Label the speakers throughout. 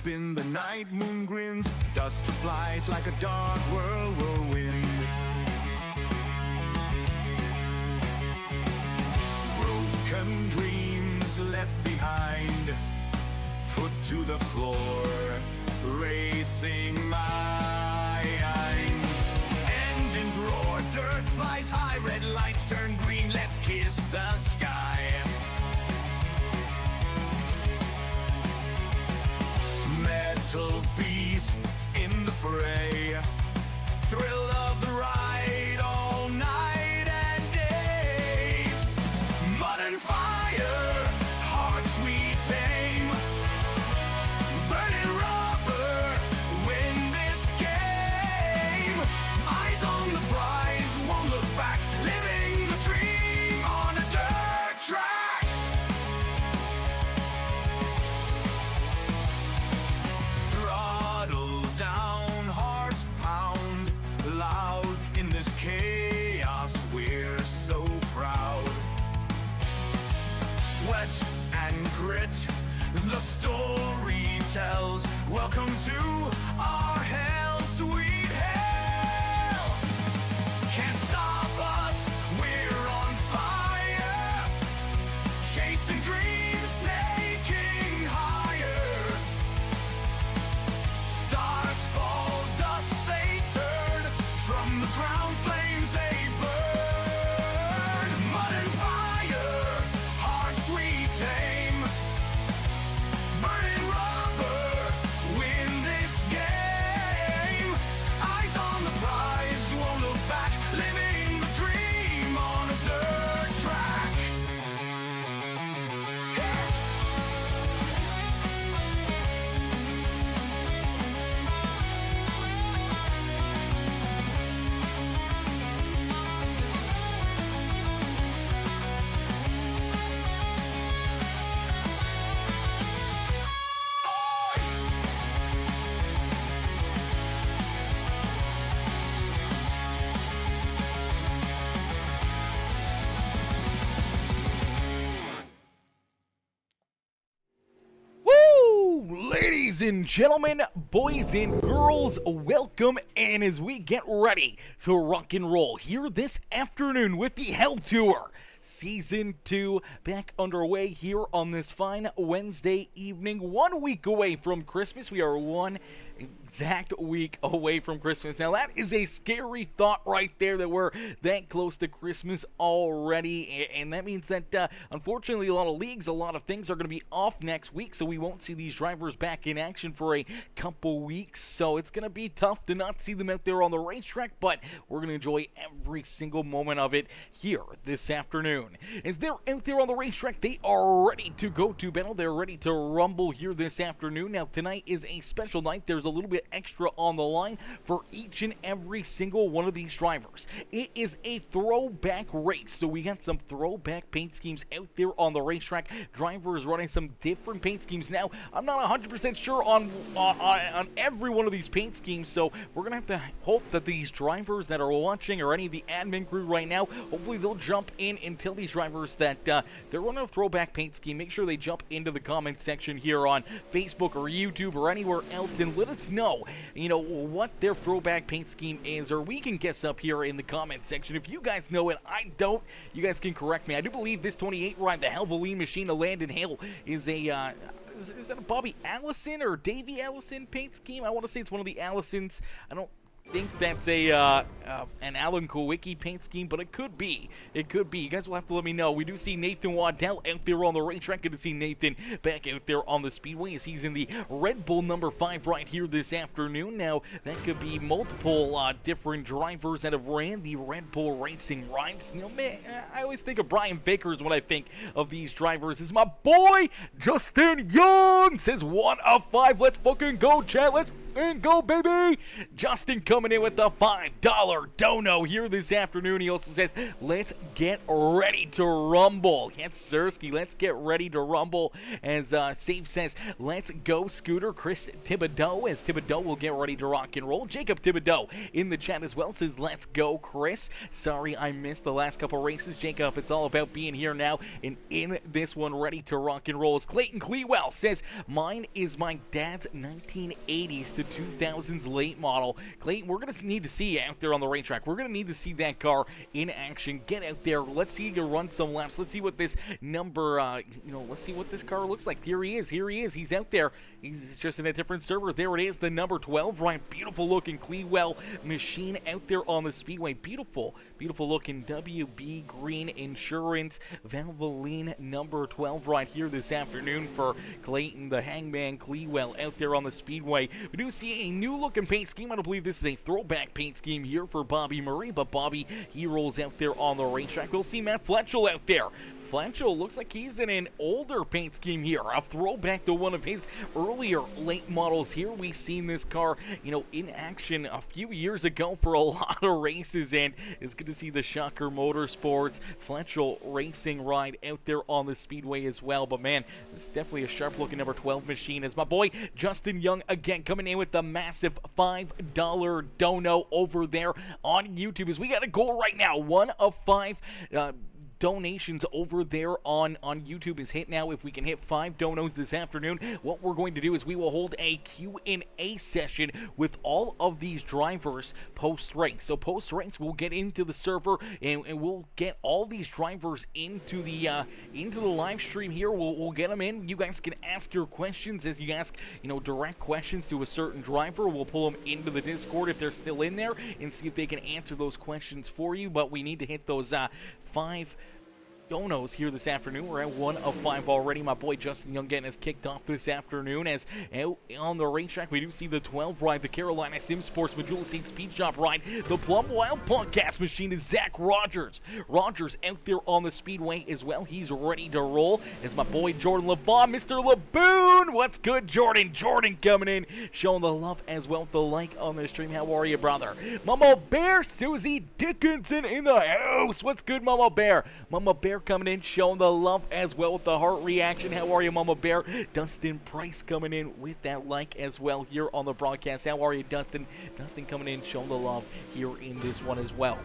Speaker 1: spin, the night moon grins, dust flies like a dark whirlwind. Broken dreams left behind, foot to the floor, racing minds. Engines roar, dirt flies high, red lights turn green, let's kiss the sky. Metal beasts in the fray, thrill of the ride all night and day. Mud and fire, hearts we tame, burning rubber, win this game. Eyes on the prize, won't look back, living the dream on a dirt track. Throttle down, hearts pound loud in this chaos, we're so proud. Sweat and grit, the story tells. Welcome to our hell, sweet hell. Can't stop us, we're on fire. Chasing dreams, taking higher. Stars fall, dust they turn. From the ground, flames they burn. Mud and fire, hearts we tame, burning rubber, win this game. Eyes on the prize, won't look back, living the dream on a dirt track.
Speaker 2: Woo! Ladies and gentlemen, boys and girls, welcome. And as we get ready to rock and roll here this afternoon with the Hell Tour, Season 2 back underway here on this fine Wednesday evening, 1 week away from Christmas. We are one exact week away from Christmas. Now that is a scary thought right there, that we're that close to Christmas already, and that means that unfortunately a lot of leagues, a lot of things are going to be off next week, so we won't see these drivers back in action for a couple weeks. So it's going to be tough to not see them out there on the racetrack, but we're going to enjoy every single moment of it here this afternoon. As they're out there on the racetrack, they are ready to go to battle. They're ready to rumble here this afternoon. Now tonight is a special night. There's a little bit extra on the line for each and every single one of these drivers. It is a throwback race, so we got some throwback paint schemes out there on the racetrack. Drivers running some different paint schemes. Now, I'm not 100% sure on every one of these paint schemes, so we're going to have to hope that these drivers that are watching, or any of the admin crew right now, hopefully they'll jump in and tell these drivers that they're running a throwback paint scheme. Make sure they jump into the comment section here on Facebook or YouTube or anywhere else and let us know, what their throwback paint scheme is, or we can guess up here in the comment section. If you guys know it, I don't, you guys can correct me. I do believe this 28 ride, the Helveline Machine of Landon Hale, is a is that a Bobby Allison or Davey Allison paint scheme? I want to say it's one of the Allisons. I don't think that's an Alan Kowicki paint scheme, but it could be. It could be. You guys will have to let me know. We do see Nathan Waddell out there on the racetrack. Good to see Nathan back out there on the speedway as he's in the Red Bull number 5 right here this afternoon. Now, that could be multiple different drivers that have ran the Red Bull racing rides. Man, I always think of Brian Bakers when I think of these drivers. Is my boy Justin Young says 1 of 5. Let's fucking go, chat. Let's and go, baby. Justin coming in with the $5 dono here this afternoon. He also says, let's get ready to rumble. Yes, Sirski, let's get ready to rumble. As Safe says, let's go, Scooter. Chris Thibodeau, as Thibodeau will get ready to rock and roll. Jacob Thibodeau in the chat as well says, let's go, Chris. Sorry I missed the last couple races, Jacob. It's all about being here now and in this one, ready to rock and roll. As Clayton Clewell says, mine is my dad's 1980s to 2000s late model. Clayton, we're going to need to see you out there on the racetrack. We're going to need to see that car in action. Get out there. Let's see you run some laps. Let's see what this number, let's see what this car looks like. Here he is. Here he is. He's out there. He's just in a different server. There it is, the number 12, right? Beautiful looking Clewell machine out there on the speedway. Beautiful, beautiful looking WB Green Insurance Valvoline number 12 right here this afternoon for Clayton, the Hangman Clewell out there on the speedway. We do see a new looking paint scheme. I don't believe this is a throwback paint scheme here for Bobby Murray, but Bobby, he rolls out there on the racetrack. We'll see Matt Fletchel out there. Fletchel looks like he's in an older paint scheme here, a throwback to one of his earlier late models here. We've seen this car, in action a few years ago for a lot of races, and it's good to see the Shocker Motorsports Fletchel racing ride out there on the speedway as well. But man, this is definitely a sharp-looking number 12 machine. As my boy Justin Young again coming in with the massive $5 dono over there on YouTube. As we got a goal right now, 1 of 5. Donations over there on YouTube is hit now. If we can hit 5 donos this afternoon, what we're going to do is we will hold a Q&A session with all of these drivers post-race. So post-race, we'll get into the server and we'll get all these drivers into the live stream here. We'll get them in. You guys can ask your questions as you ask, direct questions to a certain driver. We'll pull them into the Discord if they're still in there and see if they can answer those questions for you. But we need to hit those 5 donos here this afternoon. We're at 1 of 5 already. My boy Justin Young getting us kicked off this afternoon. As out on the racetrack, we do see the 12 ride, the Carolina Sim Sports Majula State Speed Shop ride. The Plum Wild podcast machine is Zach Rogers. Rogers out there on the speedway as well. He's ready to roll. As my boy Jordan LeBon, Mr. LeBoon. What's good, Jordan? Jordan coming in, showing the love as well. The like on the stream. How are you, brother? Mama Bear, Susie Dickinson in the house. What's good, Mama Bear? Mama Bear coming in, showing the love as well with the heart reaction. How are you, Mama Bear? Dustin Price coming in with that like as well here on the broadcast. How are you, Dustin? Dustin coming in, showing the love here in this one as well.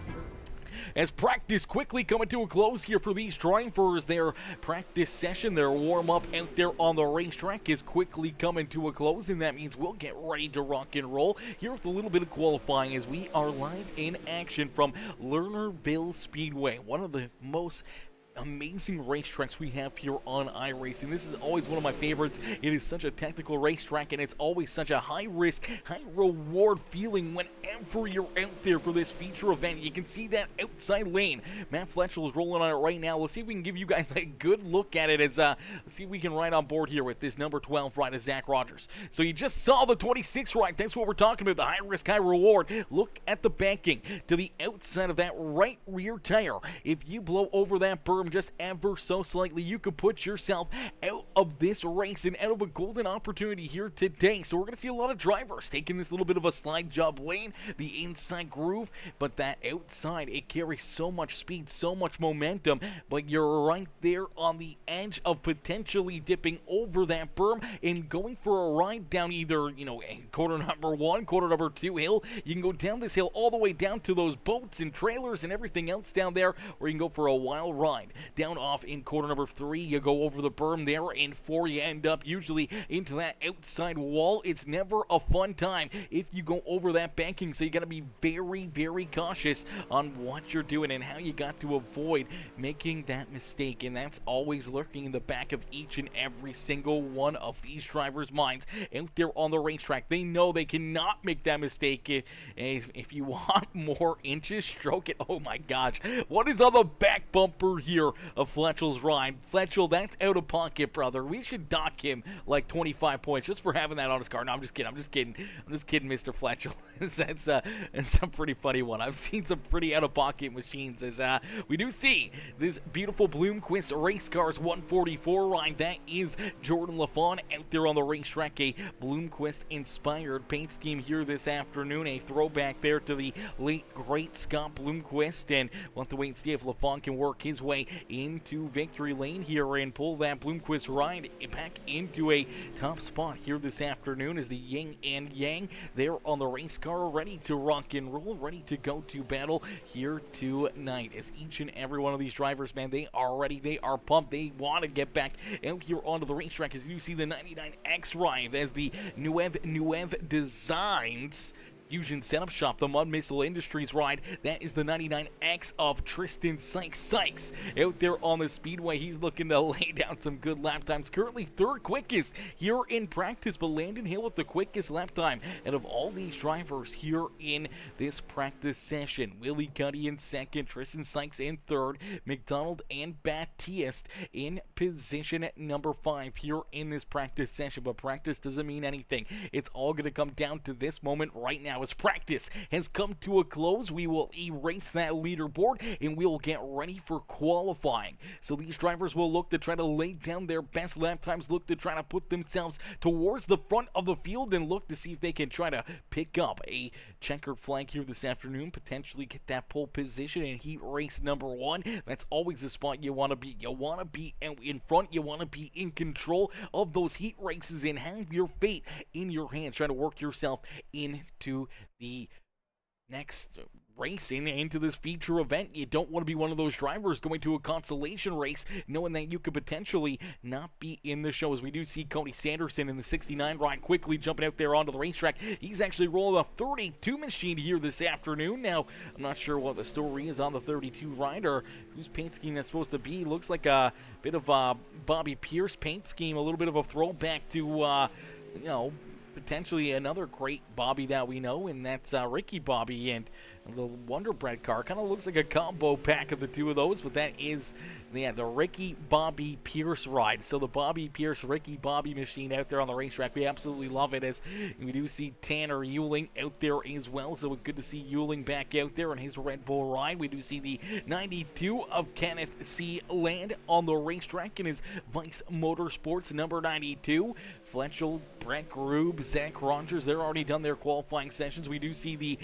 Speaker 2: As practice quickly coming to a close here for these drivers, their practice session, their warm-up out there on the racetrack is quickly coming to a close, and that means we'll get ready to rock and roll here with a little bit of qualifying as we are live in action from Lernerville Speedway, one of the most amazing racetracks we have here on iRacing. This is always one of my favorites. It is such a technical racetrack, and it's always such a high-risk, high-reward feeling whenever you're out there for this feature event. You can see that outside lane. Matt Fletchel is rolling on it right now. Let's see if we can give you guys a good look at it. As let's see if we can ride on board here with this number 12 ride of Zach Rogers. So you just saw the 26 ride. That's what we're talking about, the high-risk, high-reward. Look at the banking to the outside of that right rear tire. If you blow over that berm just ever so slightly, you could put yourself out of this race and out of a golden opportunity here today. So we're going to see a lot of drivers taking this little bit of a slide job lane, the inside groove, but that outside, it carries so much speed, so much momentum, but you're right there on the edge of potentially dipping over that berm and going for a ride down either, quarter number 1, quarter number 2 hill. You can go down this hill all the way down to those boats and trailers and everything else down there, or you can go for a wild ride down off in quarter number 3. You go over the berm there, and 4 you end up usually into that outside wall. It's never a fun time if you go over that banking, so you got to be very, very cautious on what you're doing and how you got to avoid making that mistake, and that's always lurking in the back of each and every single one of these drivers' minds out there on the racetrack. They know they cannot make that mistake. If you want more inches, stroke it. Oh my gosh, what is on the back bumper here of Fletchel's ride? Fletchel, that's out of pocket, brother. brother. We should dock him like 25 points just for having that on his car. No, I'm just kidding. Mr. Fletcher. That's a pretty funny one. I've seen some pretty out-of-pocket machines as we do see this beautiful Bloomquist Race Cars 144 ride. That is Jordan LaFawn out there on the racetrack. A Bloomquist-inspired paint scheme here this afternoon. A throwback there to the late, great Scott Bloomquist. And we'll have to wait and see if LaFawn can work his way into victory lane here and pull that Bloomquist ride back into a top spot here this afternoon as the yin and yang there on the race car, ready to rock and roll, ready to go to battle here tonight. As each and every one of these drivers, man, they are ready, they are pumped, they want to get back out here onto the racetrack. As you see the 99X ride as the Nuev Designs Fusion Setup Shop, the Mud Missile Industries ride. That is the 99X of Tristan Sykes out there on the speedway. He's looking to lay down some good lap times. Currently third quickest here in practice, but Landon Hill with the quickest lap time out of all these drivers here in this practice session. Willie Cuddy in second, Tristan Sykes in third, McDonald and Baptiste in position at number 5 here in this practice session. But practice doesn't mean anything. It's all going to come down to this moment right now. As practice has come to a close, we will erase that leaderboard and we will get ready for qualifying. So these drivers will look to try to lay down their best lap times, look to try to put themselves towards the front of the field and look to see if they can try to pick up a checkered flag here this afternoon, potentially get that pole position in heat race number 1. That's always the spot you want to be. You want to be in front, you want to be in control of those heat races and have your fate in your hands. Try to work yourself into the next racing into this feature event. You don't want to be one of those drivers going to a consolation race knowing that you could potentially not be in the show. As we do see Cody Sanderson in the 69 ride quickly jumping out there onto the racetrack. He's actually rolling a 32 machine here this afternoon. Now, I'm not sure what the story is on the 32 ride or whose paint scheme that's supposed to be. Looks like a bit of a Bobby Pierce paint scheme, a little bit of a throwback to, potentially another great Bobby that we know, and that's Ricky Bobby and the Wonder Bread car. Kind of looks like a combo pack of the two of those, but that is the Ricky Bobby Pierce ride. So the Bobby Pierce Ricky Bobby machine out there on the racetrack. We absolutely love it, as we do see Tanner Euling out there as well. So it's good to see Euling back out there on his Red Bull ride. We do see the 92 of Kenneth C. Land on the racetrack in his Vice Motorsports number 92. Fletchel, Brett Grube, Zach Rogers, they're already done their qualifying sessions. We do see the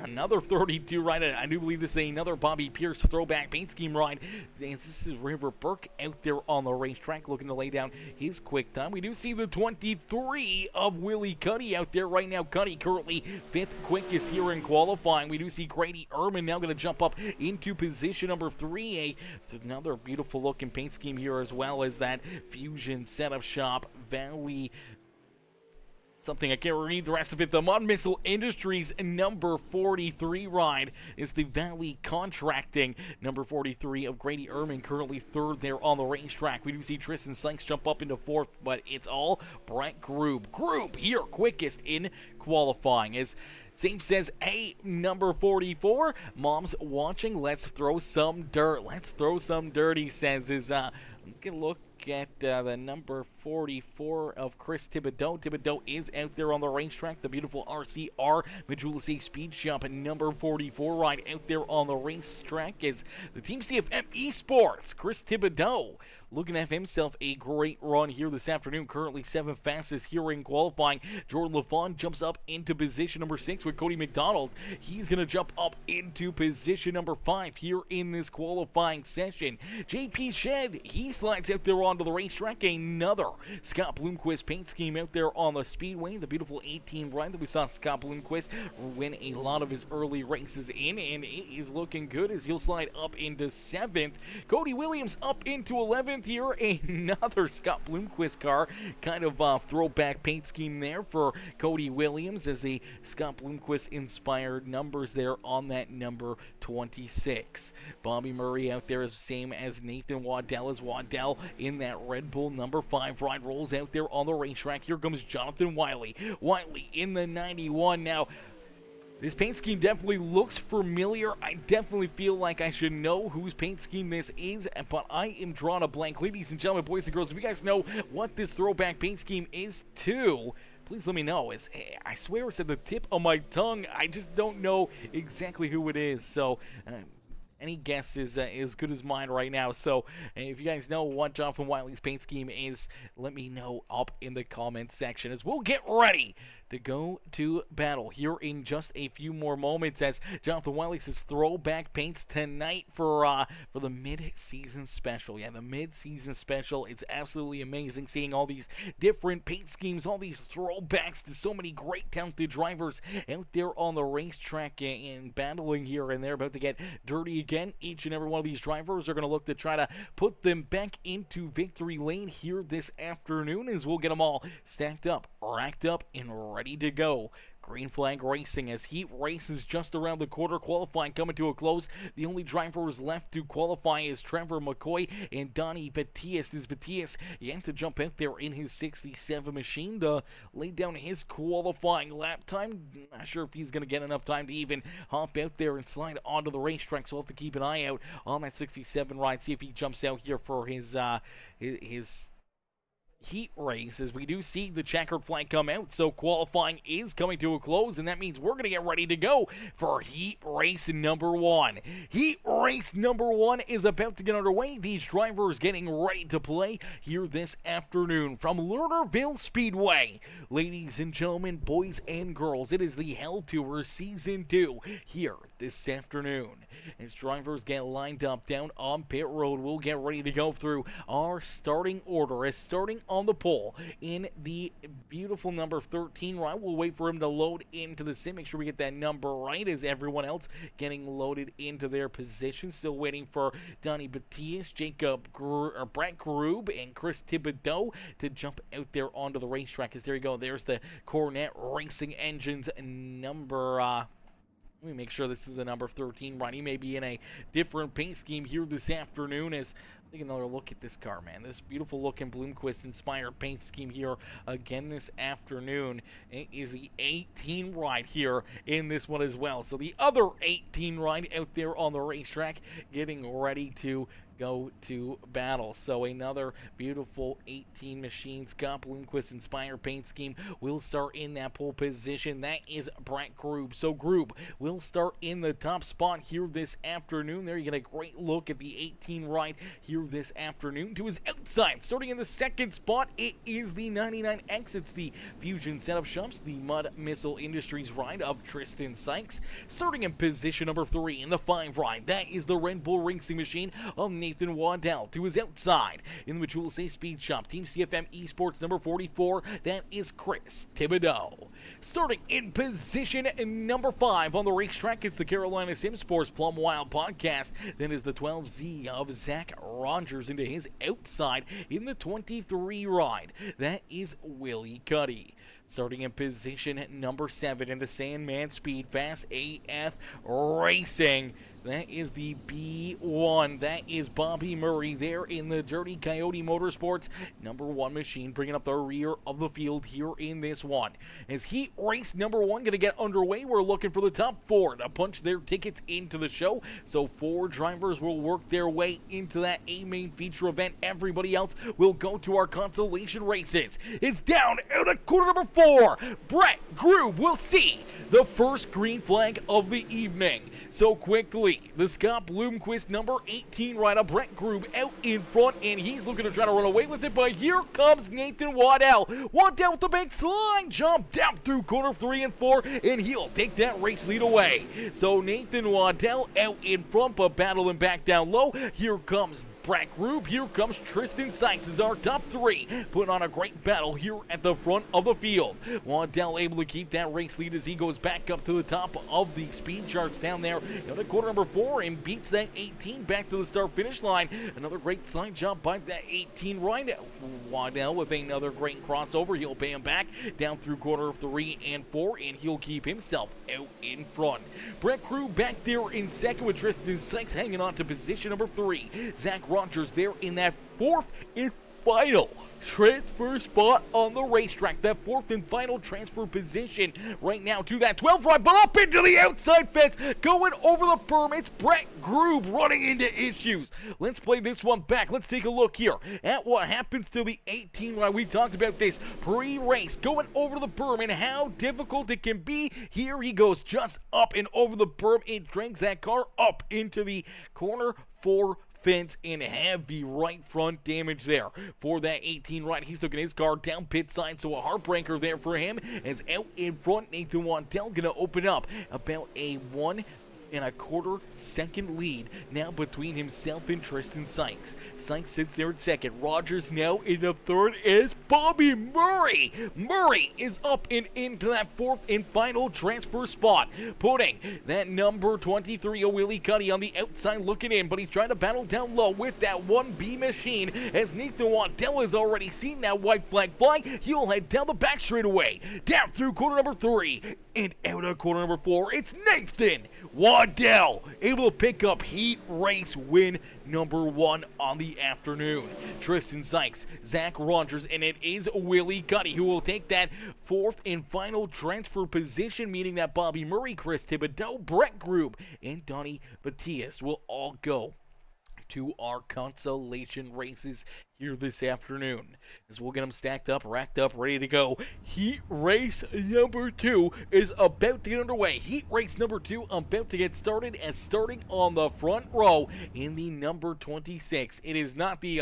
Speaker 2: another 32 ride. I do believe this is another Bobby Pierce throwback paint scheme ride. This is River Burke out there on the racetrack looking to lay down his quick time. We do see the 23 of Willie Cuddy out there right now. Cuddy currently 5th quickest here in qualifying. We do see Grady Ehrman now going to jump up into position number 3. Another beautiful looking paint scheme here, as well as that Fusion Setup Shop Valley something. I can't read the rest of it. The Mud Missile Industries number 43 ride is the Valley Contracting number 43 of Grady Ehrman, currently 3rd there on the racetrack. We do see Tristan Sykes jump up into 4th, but it's all Brett Grube. Grube here quickest in qualifying. As Same says, hey, number 44, mom's watching, let's throw some dirt. Let's throw some dirt, he says. Is get a look at the number 44 of Chris Thibodeau. Thibodeau is out there on the racetrack. The beautiful RCR Majula Speed Shop at number 44 ride out there on the racetrack is the Team CFM Esports. Chris Thibodeau looking to have himself a great run here this afternoon. Currently 7th fastest here in qualifying. Jordan LaFawn jumps up into position number 6 with Cody McDonald. He's going to jump up into position number 5 here in this qualifying session. JP Shed, he slides out there onto the racetrack. Another Scott Bloomquist paint scheme out there on the speedway. The beautiful 18 ride that we saw Scott Bloomquist win a lot of his early races in, and it is looking good as he'll slide up into 7th. Cody Williams up into 11th here. Another Scott Bloomquist car. Kind of throwback paint scheme there for Cody Williams as the Scott Bloomquist inspired numbers there on that number 26. Bobby Murray out there is the same as Nathan Waddell, as Waddell in that Red Bull number 5 ride rolls out there on the racetrack. Here comes Jonathan Wiley. Wiley in the 91 now. This paint scheme definitely looks familiar. I definitely feel like I should know whose paint scheme this is, but I am drawing a blank. Ladies and gentlemen, boys and girls, if you guys know what this throwback paint scheme is too, please let me know. I swear it's at the tip of my tongue. I just don't know exactly who it is. So, any guess is as good as mine right now. So, if you guys know what Jonathan Wiley's paint scheme is, let me know up in the comments section as we'll get ready to go to battle here in just a few more moments as Jonathan Wiley says throwback paints tonight for the mid-season special. Yeah, the mid-season special. It's absolutely amazing seeing all these different paint schemes, all these throwbacks to so many great talented drivers out there on the racetrack and battling here, and they're about to get dirty again. Each and every one of these drivers are going to look to try to put them back into victory lane here this afternoon as we'll get them all stacked up, racked up, and ready to go. Green flag racing as heat races just around the corner. Qualifying coming to a close. The only drivers left to qualify is Trevor McCoy and Donnie Batias. Is Batias yet to jump out there in his 67 machine to lay down his qualifying lap time? Not sure if he's going to get enough time to even hop out there and slide onto the racetrack, so we'll have to keep an eye out on that 67 ride, see if he jumps out here for his heat race, as we do see the checkered flag come out. So qualifying is coming to a close, and that means we're going to get ready to go for heat race number 1. Heat race number 1 is about to get underway. These drivers getting ready to play here this afternoon from Lernerville Speedway. Ladies and gentlemen, boys and girls, it is the Hell Tour Season 2 here this afternoon. As drivers get lined up down on pit road, we'll get ready to go through our starting order. As starting on the pole in the beautiful number 13 ride, we'll wait for him to load into the sim. Make sure we get that number right as everyone else getting loaded into their position. Still waiting for Donnie Batias, Brett Grube, and Chris Thibodeau to jump out there onto the racetrack. As there you go, there's the Cornet Racing Engines number let me make sure this is the number 13 ride. He may be in a different paint scheme here this afternoon as take another look at this car, man. This beautiful looking Bloomquist inspired paint scheme here again this afternoon. It is the 18 ride here in this one as well. So the other 18 ride out there on the racetrack getting ready to go to battle. So another beautiful 18 machine Scott Bloomquist inspired paint scheme will start in that pole position. That is Brett Grube. So Grube will start in the top spot here this afternoon. There you get a great look at the 18 ride here this afternoon. To his outside, starting in the second spot, it is the 99X. It's the Fusion Setup Shops, the Mud Missile Industries ride of Tristan Sykes. Starting in position number 3 in the 5 ride, that is the Red Bull Racing Machine of Nathan Waddell. To his outside, in the Matul Say Speed Shop, Team CFM Esports number 44, that is Chris Thibodeau. Starting in position number 5 on the racetrack, it's the Carolina Sim Sports Plum Wild Podcast. That is the 12Z of Zach Rogers. Into his outside in the 23 ride, that is Willie Cuddy. Starting in position number 7 in the Sandman Speed Fast AF Racing, that is the B1. That is Bobby Murray there in the Dirty Coyote Motorsports number 1 machine, bringing up the rear of the field here in this one. As heat race number 1 going to get underway, we're looking for the top 4 to punch their tickets into the show. So 4 drivers will work their way into that A main feature event. Everybody else will go to our consolation races. It's down out of quarter number 4. Brett Grube will see the first green flag of the evening. So quickly, the Scott Bloomquist number 18 rider, Brett Grube, out in front, and he's looking to try to run away with it, but here comes Nathan Waddell. Waddell with the big slide jump down through corner 3 and 4, and he'll take that race lead away. So Nathan Waddell out in front, but battling back down low. Here comes Brett Grube. Here comes Tristan Sykes as our top 3, putting on a great battle here at the front of the field. Waddell able to keep that race lead as he goes back up to the top of the speed charts down there in the quarter number 4 and beats that 18 back to the start-finish line. Another great slide jump by that 18 right. Waddell with another great crossover. He'll pay him back down through quarter 3 and 4, and he'll keep himself out in front. Brett Grube back there in second with Tristan Sykes hanging on to position number 3. Zach Rogers there in that 4th and final transfer spot on the racetrack. That fourth and final transfer position right now to that 12 ride, but up into the outside fence, going over the berm. It's Brett Groob running into issues. Let's play this one back. Let's take a look here at what happens to the 18 ride. We talked about this pre-race, going over the berm and how difficult it can be. Here he goes just up and over the berm. It drags that car up into the corner 4 fence and heavy right front damage there for that 18 ride. He's looking his car down pit side, so a heartbreaker there for him. As out in front, Nathan Waddell gonna open up about a 1.25 second lead now between himself and Tristan Sykes. Sykes sits there at second. Rogers now in the third is Bobby Murray. Murray is up and into that fourth and final transfer spot, putting that number 23, Willie Cuddy, on the outside looking in, but he's trying to battle down low with that 1B machine as Nathan Waddell has already seen that white flag fly. He'll head down the back straightaway, down through corner number 3 and out of corner number 4. It's Nathan Waddell able to pick up heat race win number 1 on the afternoon. Tristan Sykes, Zach Rogers, and it is Willie Cuddy who will take that fourth and final transfer position, meaning that Bobby Murray, Chris Thibodeau, Brett Groob, and Donnie Batias will all go to our consolation races here this afternoon, as we'll get them stacked up, racked up, ready to go. Heat race number 2 is about to get underway. Heat race number 2 about to get started, as starting on the front row in the number 26. It is not the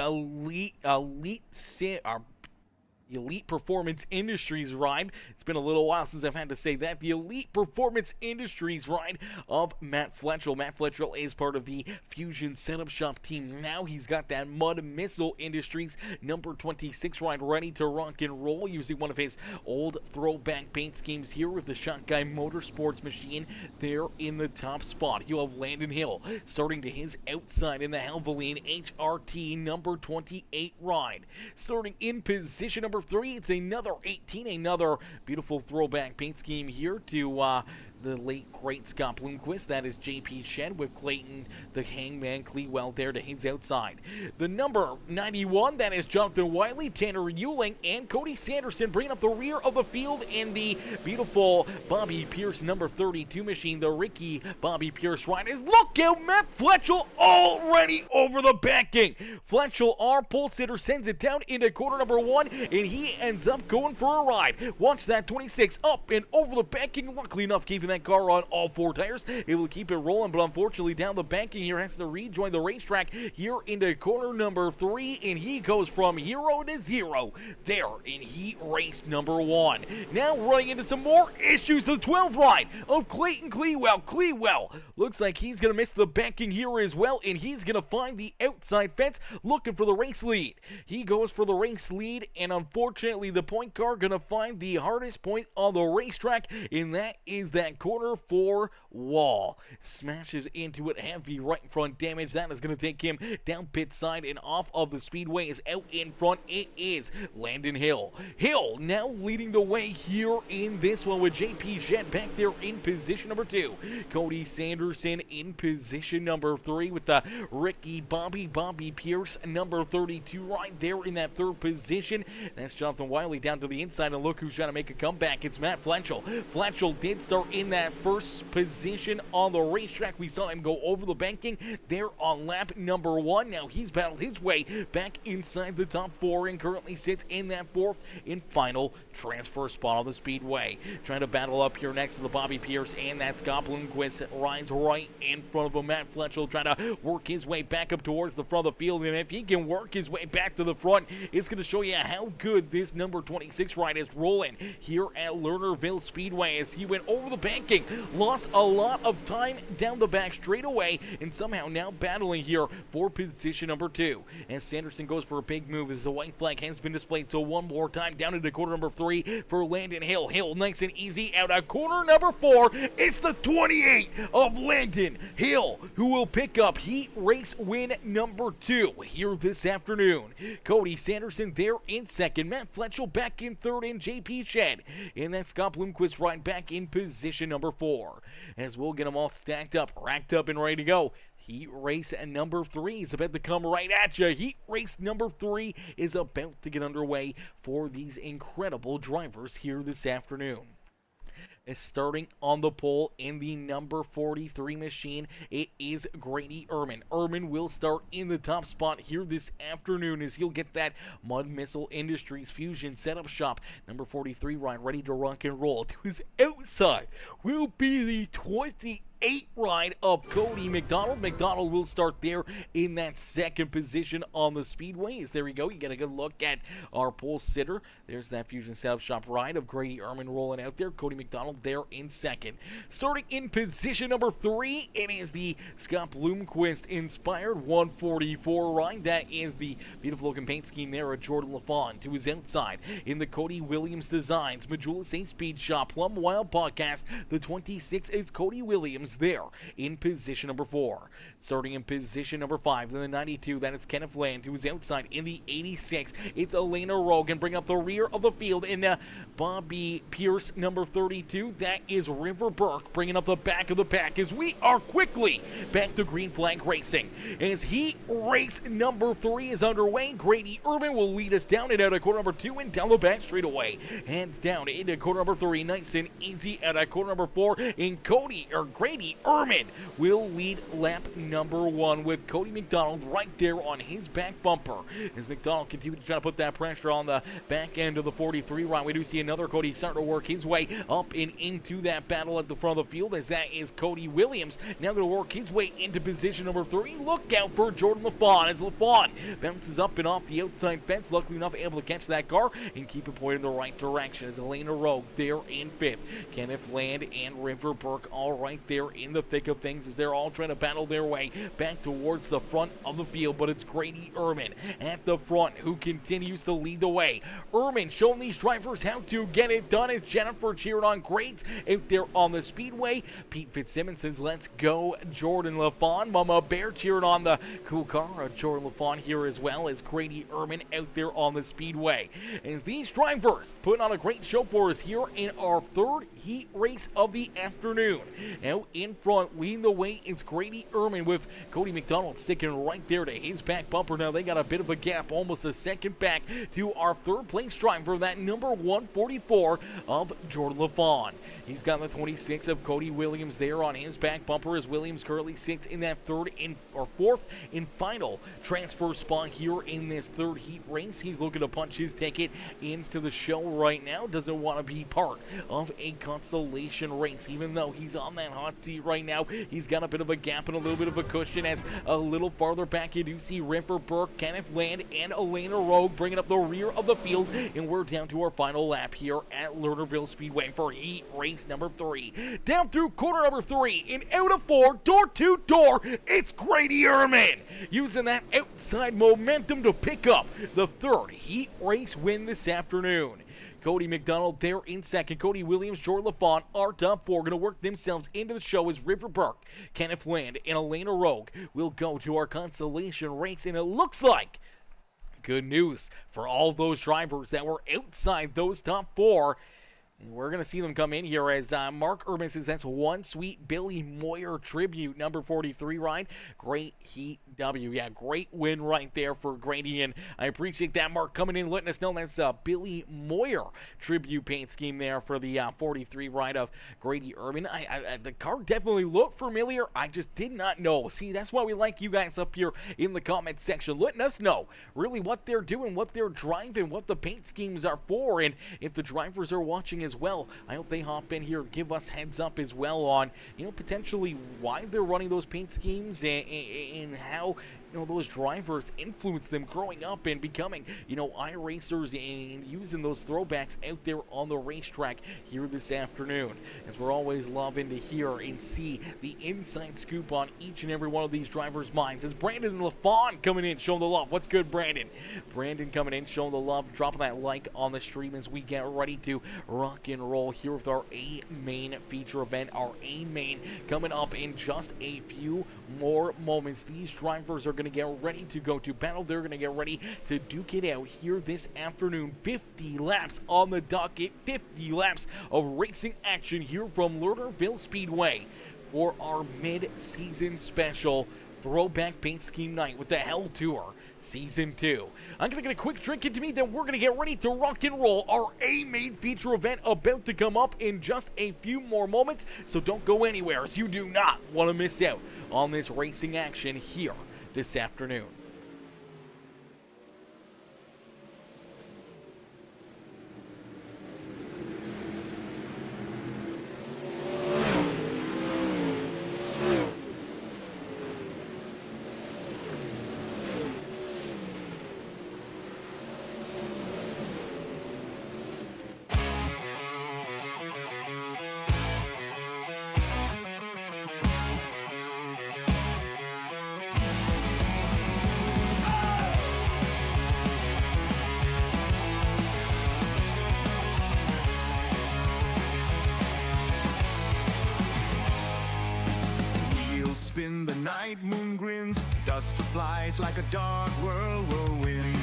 Speaker 2: Elite Performance Industries ride. It's been a little while since I've had to say that. The Elite Performance Industries ride of Matt Fletchell. Matt Fletchell is part of the Fusion Setup Shop team. Now he's got that Mud Missile Industries number 26 ride ready to rock and roll, using one of his old throwback paint schemes here with the Shockeye Motorsports machine there in the top spot. You'll have Landon Hill starting to his outside in the Helveline HRT number 28 ride. Starting in position number 3, it's another 18, another beautiful throwback paint scheme here to the late great Scott Bloomquist. That is JP Shed with Clayton the Hangman Clewell there to his outside. The number 91, that is Jonathan Wiley, Tanner Euling, and Cody Sanderson bringing up the rear of the field in the beautiful Bobby Pierce number 32 machine. The Ricky Bobby Pierce ride is, look out, Matt Fletchell already over the backing. Fletchell, our pole sitter, sends it down into corner number 1, and he ends up going for a ride. Watch that 26 up and over the backing, luckily enough keeping that car on all 4 tires, able to keep it rolling, but unfortunately down the banking here, has to rejoin the racetrack here into corner number 3, and he goes from hero to zero there in heat race number 1. Now running into some more issues, the 12 ride of Clayton Clewell. Clewell looks like he's going to miss the banking here as well, and he's going to find the outside fence looking for the race lead. He goes for the race lead, and unfortunately the point car going to find the hardest point on the racetrack, and that is that corner 4 wall. Smashes into it, heavy right front damage. That is going to take him down pit side and off of the speedway. Is out in front. It is Landon Hill. Hill now leading the way here in this one with JP Jet back there in position number 2. Cody Sanderson in position number 3 with the Ricky Bobby Pierce number 32 right there in that 3rd position. That's Jonathan Wiley down to the inside, and look who's trying to make a comeback. It's Matt Fletchell. Fletchell did start in that 1st position on the racetrack. We saw him go over the banking there on lap number 1. Now he's battled his way back inside the top 4 and currently sits in that 4th and final transfer spot on the speedway. Trying to battle up here next to the Bobby Pierce, and that Scott Bloomquist rides right in front of him. Matt Fletchell trying to work his way back up towards the front of the field, and if he can work his way back to the front, it's going to show you how good this number 26 ride is rolling here at Lernerville Speedway, as he went over the banking, lost a lot of time down the back straightaway, and somehow now battling here for position number 2. And Sanderson goes for a big move as the white flag has been displayed. So one more time down into corner number 3 for Landon Hill. Hill nice and easy out of corner number 4. It's the 28 of Landon Hill who will pick up heat race win number 2 here this afternoon. Cody Sanderson there in 2nd. Matt Fletchell back in 3rd, and JP Shed. And that Scott Bloomquist right back in position position number 4. As we'll get them all stacked up, racked up, and ready to go. Heat race number 3 is about to come right at you. Heat race number 3 is about to get underway for these incredible drivers here this afternoon. Is starting on the pole in the number 43 machine, it is Grady Ehrman. Ehrman will start in the top spot here this afternoon as he'll get that Mud Missile Industries Fusion setup shop. Number 43 ride ready to rock and roll. To his outside will be the 28 ride of Cody McDonald. McDonald will start there in that second position on the speedway. There we go. You get a good look at our pole sitter. There's that Fusion Setup Shop ride of Grady Ehrman rolling out there. Cody McDonald there in second. Starting in position number 3, it is the Scott Bloomquist inspired 144 ride. That is the beautiful looking paint scheme there of Jordan LaFawn. To his outside in the Cody Williams Designs Majula St. Speed Shop Plum Wild Podcast, the 26 is Cody Williams there in position number 4. Starting in position number 5, in the 92, that is Kenneth Land, who's outside in the 86. It's Elena Rogan, bring up the rear of the field in the Bobby Pierce number 32. That is River Burke, bringing up the back of the pack as we are quickly back to green flag racing. As heat race number 3 is underway, Grady Ehrman will lead us down and out of corner number 2 and down the back straightaway. Hands down into corner number 3, nice and easy out of corner number 4. And Grady Ehrman will lead lap number 1 with Cody McDonald right there on his back bumper. As McDonald continues to try to put that pressure on the back end of the 43 ride, we do see another Cody starting to work his way up and into that battle at the front of the field, as that is Cody Williams now going to work his way into position number 3. Look out for Jordan LaFawn as LaFawn bounces up and off the outside fence, luckily enough able to catch that car and keep it pointed in the right direction. As Elena Rogue there in 5th. Kenneth Land and River Burke all right there in the thick of things as they're all trying to battle their way back towards the front of the field, but it's Grady Ehrman at the front who continues to lead the way. Ehrman showing these drivers how to get it done as Jennifer cheering on great out there on the speedway. Pete Fitzsimmons says, let's go Jordan LaFawn. Mama Bear cheering on the cool car of Jordan LaFawn here as well as Grady Ehrman out there on the speedway. As these drivers putting on a great show for us here in our 3rd heat race of the afternoon. Out in front, leading the way, it's Grady Ehrman with Cody McDonald sticking right there to his back bumper. Now they got a bit of a gap, almost a second back to our 3rd place driver, that number 144 of Jordan LaFawn. He's got the 26 of Cody Williams there on his back bumper as Williams currently sits in that 4th and final transfer spot here in this 3rd heat race. He's looking to punch his ticket into the show right now. Doesn't want to be part of a consolation race, even though he's on that hot seat right now. He's got a bit of a gap and a little bit of a cushion as a little farther back you do see River Burke, Kenneth Land, and Elena Rogue bringing up the rear of the field. And we're down to our final lap here at Lernerville Speedway for heat race number 3. Down through corner number 3 and out of 4, door to door, it's Grady Ehrman using that outside momentum to pick up the 3rd heat race win this afternoon. Cody McDonald there in second. Cody Williams, Jordan LaFawn are top 4. Going to work themselves into the show as River Burke, Kenneth Land, and Elena Rogue will go to our consolation race. And it looks like good news for all those drivers that were outside those top 4. And we're going to see them come in here as Mark Urban says that's one sweet Billy Moyer tribute, number 43 ride. Great heat W. Yeah, great win right there for Grady. And I appreciate that, Mark, coming in letting us know that's Billy Moyer tribute paint scheme there for the 43 ride of Grady Ehrman. The car definitely looked familiar. I just did not know. See, that's why we like you guys up here in the comment section, letting us know really what they're doing, what they're driving, what the paint schemes are for. And if the drivers are watching as well, I hope they hop in here, give us heads up as well on, potentially why they're running those paint schemes and how, those drivers influence them growing up and becoming, iRacers and using those throwbacks out there on the racetrack here this afternoon. As we're always loving to hear and see the inside scoop on each and every one of these drivers' minds. As Brandon LaFawn coming in, showing the love. What's good, Brandon? Brandon coming in, showing the love, dropping that like on the stream as we get ready to rock and roll here with our A-Main feature event. Our A-Main coming up in just a few more moments. These drivers are going to get ready to go to battle. They're going to get ready to duke it out here this afternoon. 50 laps on the docket, 50 laps of racing action here from Lernerville Speedway for our mid-season special Throwback Paint Scheme Night with the Hell Tour Season 2. I'm going to get a quick drink into me, then we're going to get ready to rock and roll. Our A-Main feature event about to come up in just a few more moments, so don't go anywhere, as you do not want to miss out on this racing action here this afternoon.
Speaker 1: Spin the night, moon grins, dust flies like a dark whirlwind.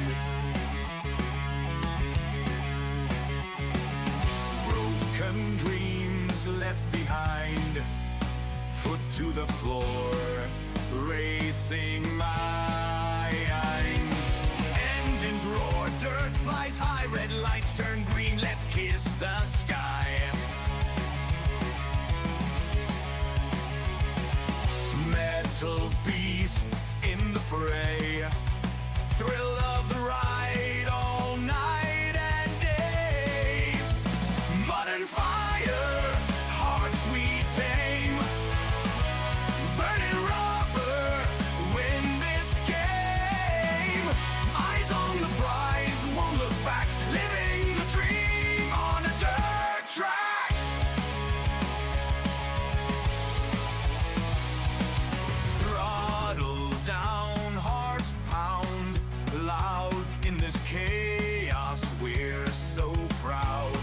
Speaker 1: Broken dreams left behind, foot to the floor, racing minds. Engines roar, dirt flies high, red lights turn green, let's kiss the sky. Metal beasts in the fray, thrill of the ride all night and day. Mud and fire, hard, sweet, tame. Burning rubber, win this game. Eyes on the prize, won't look back. Living the dream on a dirt track. Down, hearts pound loud in this chaos. We're so proud.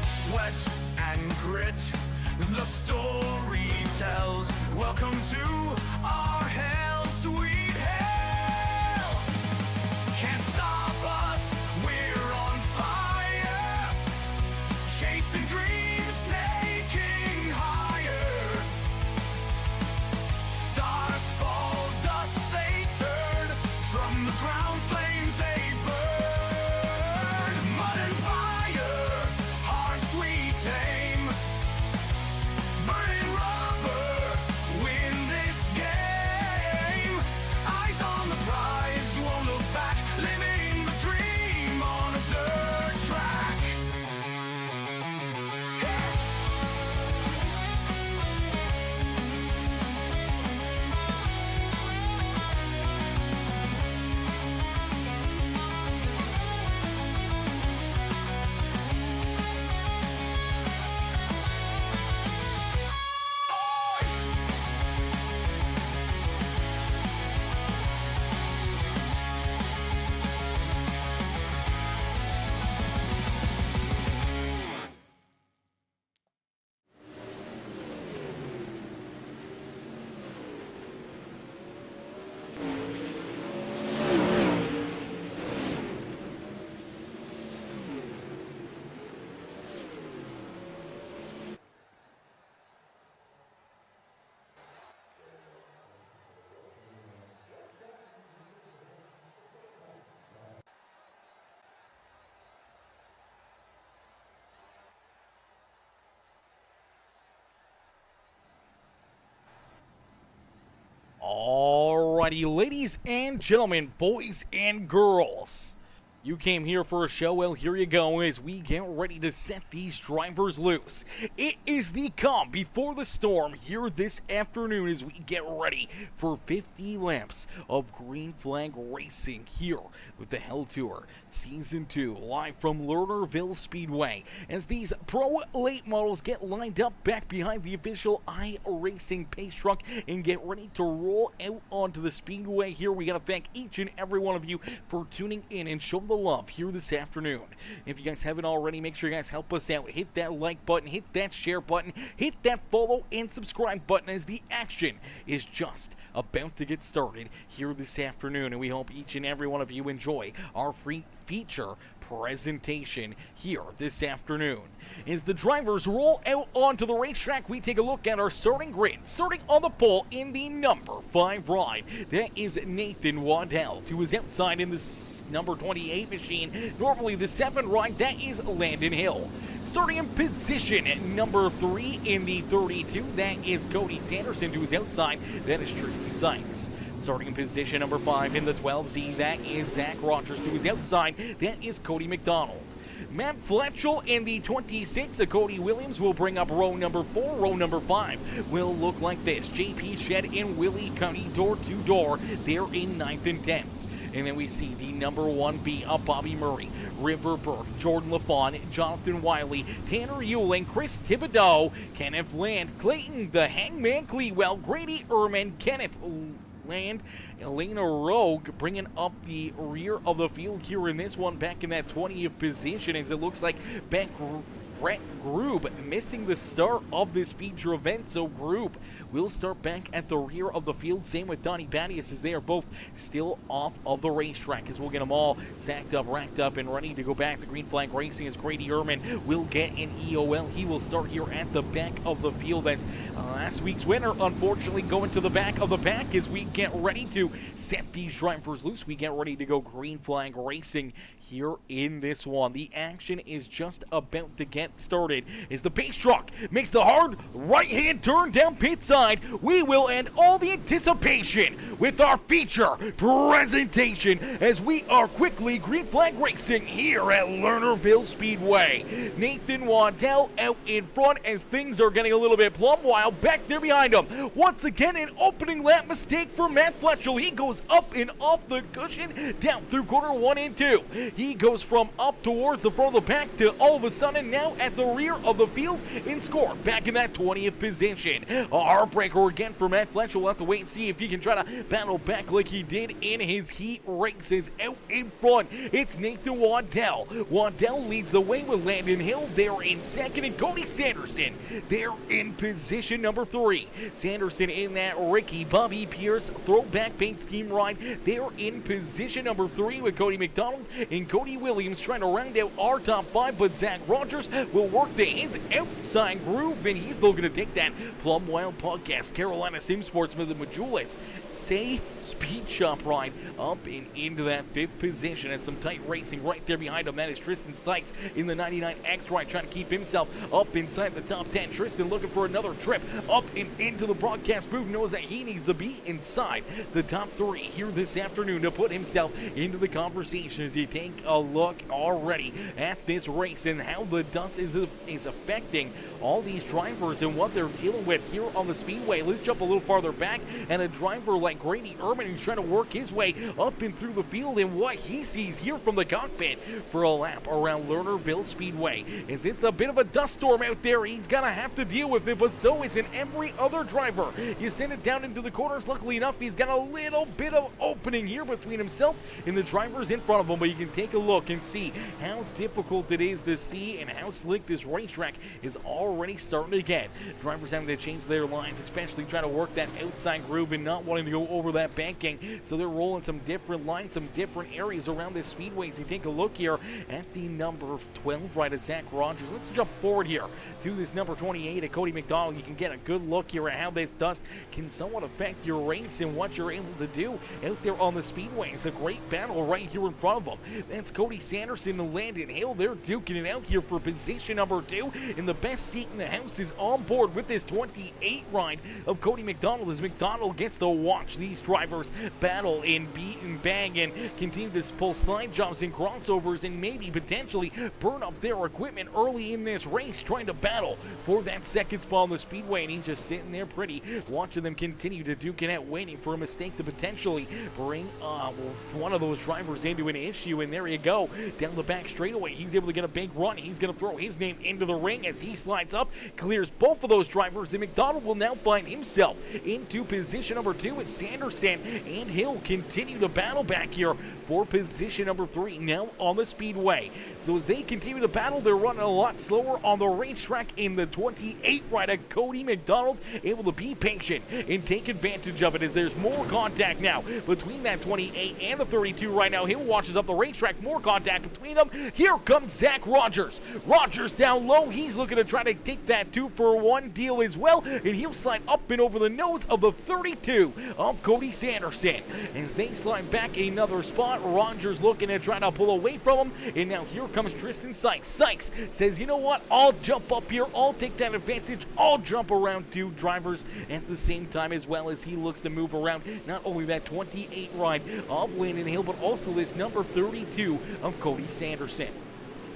Speaker 1: Sweat and grit, the story tells. Welcome to our hell, sweet hell. Can't stop us, we're on fire. Chasing dreams, taking higher. Stars fall, dust they turn, from the ground flames they burn. Mud and fire, hard, sweet, tame. Burning rubber, win this game. Eyes on the prize, won't look back. Living the dream on a dirt track.
Speaker 2: Alrighty, ladies and gentlemen, boys and girls, you came here for a show, well, here you go as we get ready to set these drivers loose. It is the calm before the storm here this afternoon as we get ready for 50 laps of green flag racing here with the Hell Tour Season 2, live from Lernerville Speedway, as these pro late models get lined up back behind the official iRacing pace truck and get ready to roll out onto the speedway here. We got to thank each and every one of you for tuning in and show the love here this afternoon. If you guys haven't already, make sure you guys help us out. Hit that like button, hit that share button, hit that follow and subscribe button as the action is just about to get started here this afternoon. And we hope each and every one of you enjoy our free feature presentation here this afternoon. As the drivers roll out onto the racetrack, we take a look at our starting grid. Starting on the pole in the number 5 ride, that is Nathan Waddell. To his outside in the number 28 machine, normally the 7 ride, that is Landon Hill. Starting in position at number 3 in the 32, that is Cody Sanderson. To his outside, that is Tristan Sykes. Starting in position number 5 in the 12Z, that is Zach Rogers. To his outside, that is Cody McDonald. Matt Fletchel in the 26, Cody Williams will bring up row number 4. Row number 5 will look like this. JP Shed and Willie County door to door. They're in 9th and 10th. And then we see the number 1B of Bobby Murray, River Burke, Jordan LaFawn, Jonathan Wiley, Tanner Euling, Chris Thibodeau, Kenneth Land, Clayton the Hangman Clewell, Grady Ehrman, Kenneth Land, Elena Rogue bringing up the rear of the field here in this one, back in that 20th position, as it looks like Brett Grube missing the start of this feature event. So Grube will start back at the rear of the field. Same with Donnie Battius, as they are both still off of the racetrack, as we'll get them all stacked up, racked up, and ready to go back to Green Flag Racing, as Grady Ehrman will get an EOL. He will start here at the back of the field, as last week's winner unfortunately going to the back of the pack. As we get ready to set these drivers loose, we get ready to go Green Flag Racing here in this one. The action is just about to get started as the base truck makes the hard right-hand turn down pit side. We will end all the anticipation with our feature presentation as we are quickly Green Flag Racing here at Lernerville Speedway. Nathan Waddell out in front as things are getting a little bit plumb, while back there behind him, once again an opening lap mistake for Matt Fletchel. He goes up and off the cushion down through corner 1 and 2. He goes from up towards the front of the pack to all of a sudden now at the rear of the field and score back in that 20th position. A heartbreaker again for Matt Fletcher. We'll have to wait and see if he can try to battle back like he did in his heat races. Out in front, it's Nathan Waddell. Waddell leads the way with Landon Hill. They're in second, and Cody Sanderson, they're in position number 3. Sanderson in that Ricky Bobby Pierce throwback paint scheme ride. They're in position number 3 with Cody McDonald and Cody Williams trying to round out our top 5, but Zach Rogers will work the hands outside groove, and he's looking to take that Plum Wild Podcast, Carolina Sim Sportsman, the Majulis Say Speed Shop ride up and into that 5th position, and some tight racing right there behind him. That is Tristan Sykes in the 99X ride, trying to keep himself up inside the top 10. Tristan looking for another trip up and into the broadcast booth, knows that he needs to be inside the top 3 here this afternoon to put himself into the conversation. As you take a look already at this race and how the dust is affecting all these drivers and what they're dealing with here on the speedway. Let's jump a little farther back, and a driver like Grady Ehrman, who's trying to work his way up and through the field, and what he sees here from the cockpit for a lap around Lernerville Speedway. As it's a bit of a dust storm out there, he's gonna have to deal with it, but so is every other driver. You send it down into the corners. Luckily enough, he's got a little bit of opening here between himself and the drivers in front of him, but you can take a look and see how difficult it is to see and how slick this racetrack is already starting to get. Drivers having to change their lines, especially trying to work that outside groove and not wanting to go over that banking, so they're rolling some different lines, some different areas around this speedway. So you take a look here at the number 12 right at Zach Rogers. Let's jump forward here to this number 28 at Cody McDonald. You can get a good look here at how this dust can somewhat affect your race and what you're able to do out there on the speedway. It's a great battle right here in front of them. That's Cody Sanderson and Landon Hill. They're duking it out here for position number 2, and the best seat in the house is on board with this 28 ride of Cody McDonald, as McDonald gets to watch these drivers battle and beat and bang and continue to pull slide jumps and crossovers and maybe potentially burn up their equipment early in this race, trying to battle for that second spot on the speedway. And he's just sitting there pretty, watching them continue to duke it out, waiting for a mistake to potentially bring one of those drivers into an issue. And there you go, down the back straightaway, he's able to get a big run. He's going to throw his name into the ring as he slides up, clears both of those drivers, and McDonald will now find himself into position number 2 with Sanderson and Hill continue to battle back here for position number 3 now on the speedway. So as they continue to battle, they're running a lot slower on the racetrack in the 28 rider Cody McDonald, able to be patient and take advantage of it as there's more contact now between that 28 and the 32 right now. Hill watches up the racetrack, more contact between them. Here comes Zach Rogers. Rogers down low, he's looking to try to take that 2-for-1 deal as well, and he'll slide up and over the nose of the 32 of Cody Sanderson. As they slide back another spot, Rogers looking to try to pull away from him, and now here comes Tristan Sykes. Sykes says, you know what, I'll jump up here, I'll take that advantage, I'll jump around 2 drivers at the same time, as well as he looks to move around not only that 28 ride of Landon Hill, but also this number 32 of Cody Sanderson.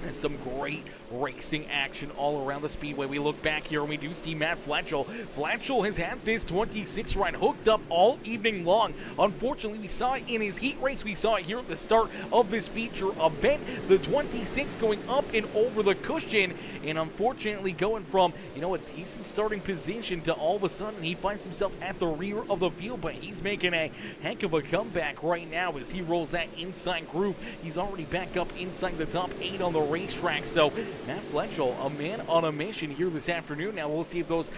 Speaker 2: And some great racing action all around the speedway. We look back here and we do see Matt Fletchel. Fletchel has had this 26 ride hooked up all evening long. Unfortunately, we saw it in his heat race. We saw it here at the start of this feature event. The 26 going up and over the cushion, and unfortunately going from, a decent starting position to all of a sudden he finds himself at the rear of the field, but he's making a heck of a comeback right now as he rolls that inside groove. He's already back up inside the top 8 on the racetrack. So Matt Fletchel, a man on a mission here this afternoon. Now we'll see if those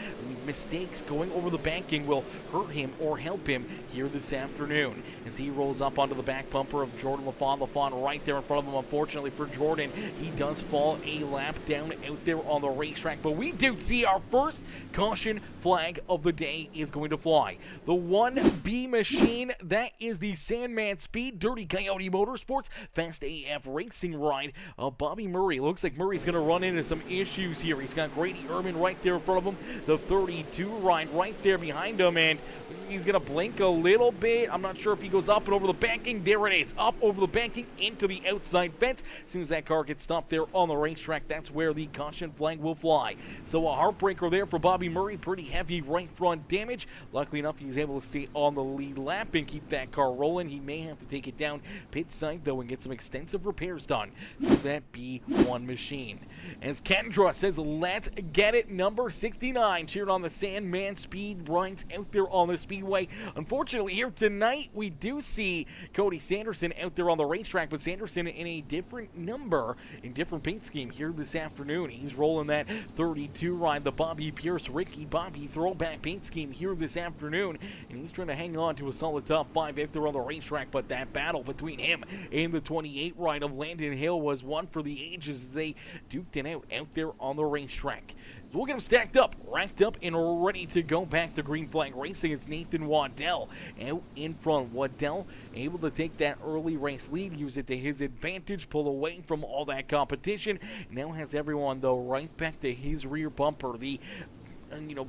Speaker 2: mistakes going over the banking will hurt him or help him here this afternoon as he rolls up onto the back bumper of Jordan LaFawn. LaFawn right there in front of him. Unfortunately for Jordan, he does fall a lap down out there on the racetrack, but we do see our first caution flag of the day is going to fly. The 1B machine, that is the Sandman Speed Dirty Coyote Motorsports Fast AF racing ride of Bobby Murray. Looks like Murray's going to run into some issues here. He's got Grady Ehrman right there in front of him. The 32 ride right there behind him, and he's going to blink a little bit. I'm not sure if he goes up and over the banking. There it is, up over the banking into the outside fence. As soon as that car gets stopped there on the racetrack, that's where the caution flag will fly. So a heartbreaker there for Bobby Murray. Pretty heavy right front damage. Luckily enough, he's able to stay on the lead lap and keep that car rolling. He may have to take it down pit side though and get some extensive repairs done to that B1 machine. As Kendra says, let's get it, number 69, cheered on the Sandman Speed rides out there on the speedway. Unfortunately, here tonight, we do see Cody Sanderson out there on the racetrack, but Sanderson in a different number, in different paint scheme here this afternoon. He's rolling that 32 ride, the Bobby Pierce, Ricky Bobby throwback paint scheme here this afternoon, and he's trying to hang on to a solid top 5 out there on the racetrack, but that battle between him and the 28 ride of Landon Hill was one for the ages as they duked it out there on the racetrack. So we'll get them stacked up, racked up, and ready to go back to Green Flag Racing. It's Nathan Waddell out in front. Waddell able to take that early race lead, use it to his advantage, pull away from all that competition. Now has everyone, though, right back to his rear bumper.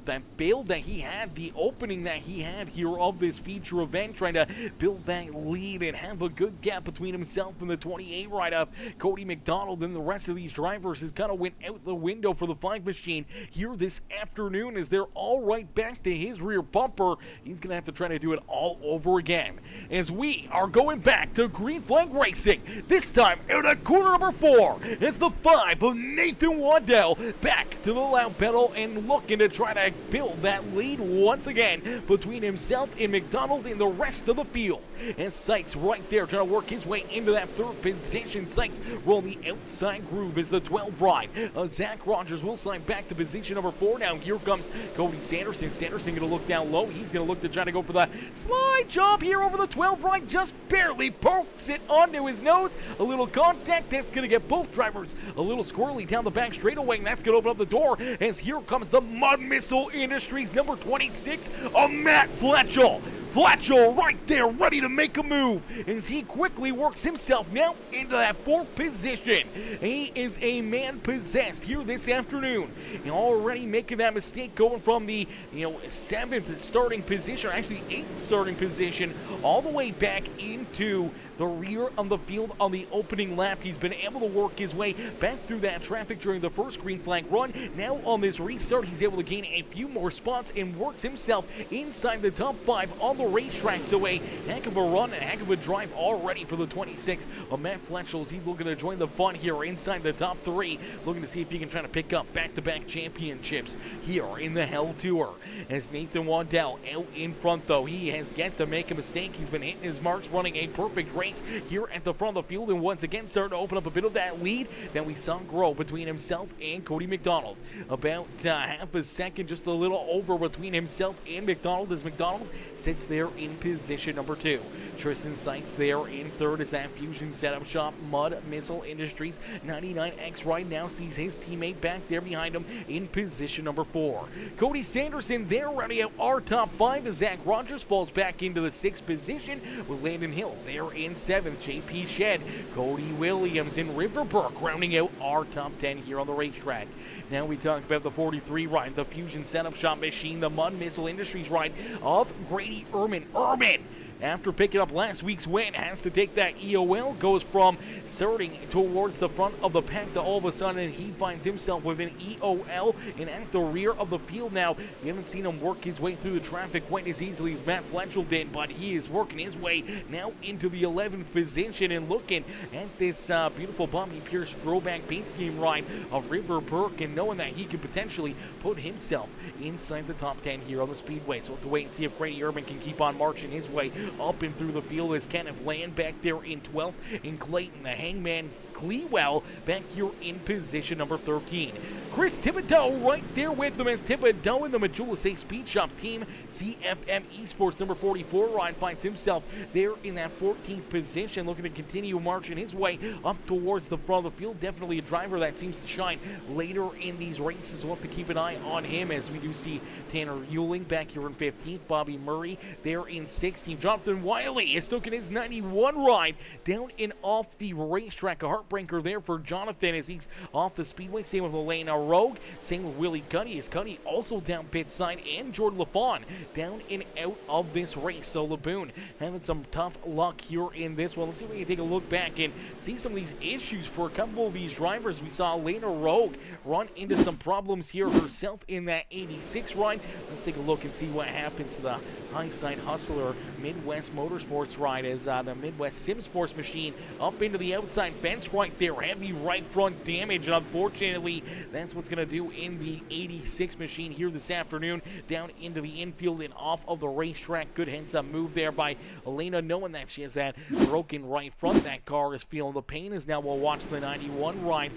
Speaker 2: That build that he had, the opening that he had here of this feature event, trying to build that lead and have a good gap between himself and the 28 ride of Cody McDonald, and the rest of these drivers has kind of went out the window for the 5 machine here this afternoon as they're all right back to his rear bumper. He's going to have to try to do it all over again as we are going back to Green Flag Racing, this time out at corner number 4 as the 5 of Nathan Waddell back to the loud pedal and looking to try to build that lead once again between himself and McDonald and the rest of the field. And Sykes right there trying to work his way into that 3rd position. Sykes rolling the outside groove as the 12 ride. Zach Rogers will slide back to position number 4. Now here comes Cody Sanderson. Sanderson going to look down low. He's going to look to try to go for the slide job here over the 12 ride. Just barely pokes it onto his nose. A little contact that's going to get both drivers a little squirrely down the back straightaway, and that's going to open up the door as here comes the Mud Missile Industries number 26 of Matt Fletchel. Fletchel right there ready to make a move as he quickly works himself now into that 4th position. He is a man possessed here this afternoon, and already making that mistake going from the 7th starting position, or actually 8th starting position, all the way back into the rear of the field on the opening lap. He's been able to work his way back through that traffic during the first green flag run. Now on this restart, he's able to gain a few more spots and works himself inside the top 5 on the racetrack. So a heck of a run, a heck of a drive already for the 26 of Matt Fletchel. He's looking to join the fun here inside the top 3, looking to see if he can try to pick up back-to-back championships here in the Hell Tour. As Nathan Waddell out in front, though, he has yet to make a mistake. He's been hitting his marks, running a perfect race here at the front of the field, and once again starting to open up a bit of that lead that we saw grow between himself and Cody McDonald. About half a second, just a little over between himself and McDonald, as McDonald sits there in position number 2. Tristan Sykes there in third as that Fusion Setup Shop Mud Missile Industries 99X ride now sees his teammate back there behind him in position number 4. Cody Sanderson there rounding out our top 5 as Zach Rogers falls back into the 6th position with Landon Hill there in 7th. JP Shed, Cody Williams, and River Burke rounding out our top 10 here on the racetrack. Now we talk about the 43 ride, the Fusion Setup Shop Machine, the Mud Missile Industries ride of Grady Ehrman. After picking up last week's win, has to take that EOL, goes from starting towards the front of the pack to all of a sudden he finds himself with an EOL and at the rear of the field now. You haven't seen him work his way through the traffic quite as easily as Matt Fletchel did, but he is working his way now into the 11th position and looking at this beautiful Bobby Pierce throwback paint scheme ride of River Burke and knowing that he could potentially put himself inside the top 10 here on the Speedway. So we'll have to wait and see if Grady Ehrman can keep on marching his way up and through the field as Kenneth Land back there in 12th, and Clayton the Hangman Clewell back here in position number 13. Chris Thibodeau right there with them as Thibodeau in the Majula Safe Speed Shop Team CFM Esports number 44 ride finds himself there in that 14th position, looking to continue marching his way up towards the front of the field. Definitely a driver that seems to shine later in these races. We'll have to keep an eye on him as we do see Tanner Euling back here in 15th, Bobby Murray there in 16th. Jonathan Wiley is taking his 91 ride down and off the racetrack. A heartbreaker there for Jonathan as he's off the speedway. Same with Elena Rogue. Same with Willie Cuddy. As Cuddy also down pit side, and Jordan LaFawn down and out of this race. So Laboon having some tough luck here in this one. Let's see if we can take a look back and see some of these issues for a couple of these drivers. We saw Elena Rogue run into some problems here herself in that 86 ride. Let's take a look and see what happens to the High Side Hustler Midwest Motorsports ride as the Midwest Sim Sports machine up into the outside fence right there. Heavy right front damage, and unfortunately that's what's going to do in the 86 machine here this afternoon. Down into the infield and off of the racetrack. Good heads-up move there by Elena, knowing that she has that broken right front. That car is feeling the pain as now we'll watch the 91 ride.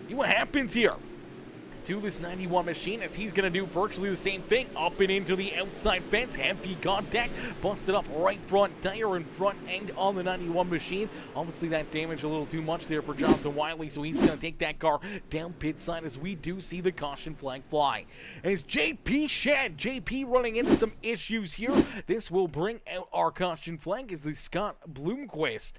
Speaker 2: See what happens here to this 91 machine as he's going to do virtually the same thing. Up and into the outside fence. Heavy contact. Busted up right front tire and front end on the 91 machine. Obviously that damaged a little too much there for Jonathan Wiley, so he's going to take that car down pit side as we do see the caution flag fly. As JP Shed, JP running into some issues here. This will bring out our caution flag as the Scott Bloomquist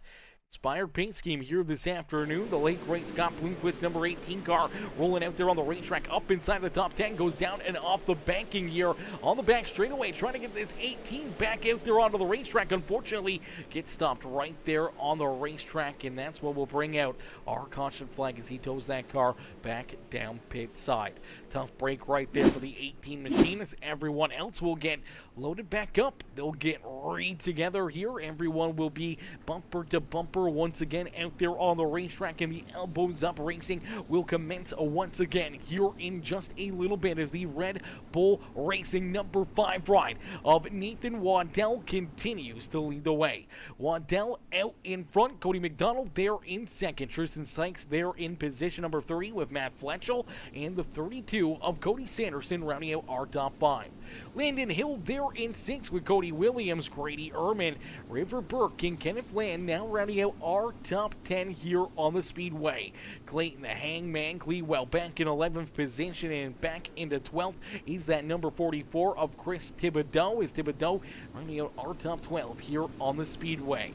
Speaker 2: inspired paint scheme here this afternoon. The late great Scott Bloomquist number 18 car rolling out there on the racetrack up inside the top 10, goes down and off the banking here on the back straightaway, trying to get this 18 back out there onto the racetrack. Unfortunately gets stopped right there on the racetrack, and that's what will bring out our caution flag as he tows that car back down pit side. Tough break right there for the 18 machine as everyone else will get loaded back up. They'll get re-together here. Everyone will be bumper to bumper once again out there on the racetrack, and the elbows up racing will commence once again here in just a little bit as the Red Bull Racing number 5 ride of Nathan Waddell continues to lead the way. Waddell out in front, Cody McDonald there in second, Tristan Sykes there in position number 3 with Matt Fletchel, and the 32 of Cody Sanderson rounding out our top 5. Landon Hill there in 6 with Cody Williams, Grady Ehrman, River Burke, and Kenneth Land now rounding out our top 10 here on the Speedway. Clayton the Hangman Clewell back in 11th position, and back into 12th is that number 44 of Chris Thibodeau, as Thibodeau rounding out our top 12 here on the Speedway.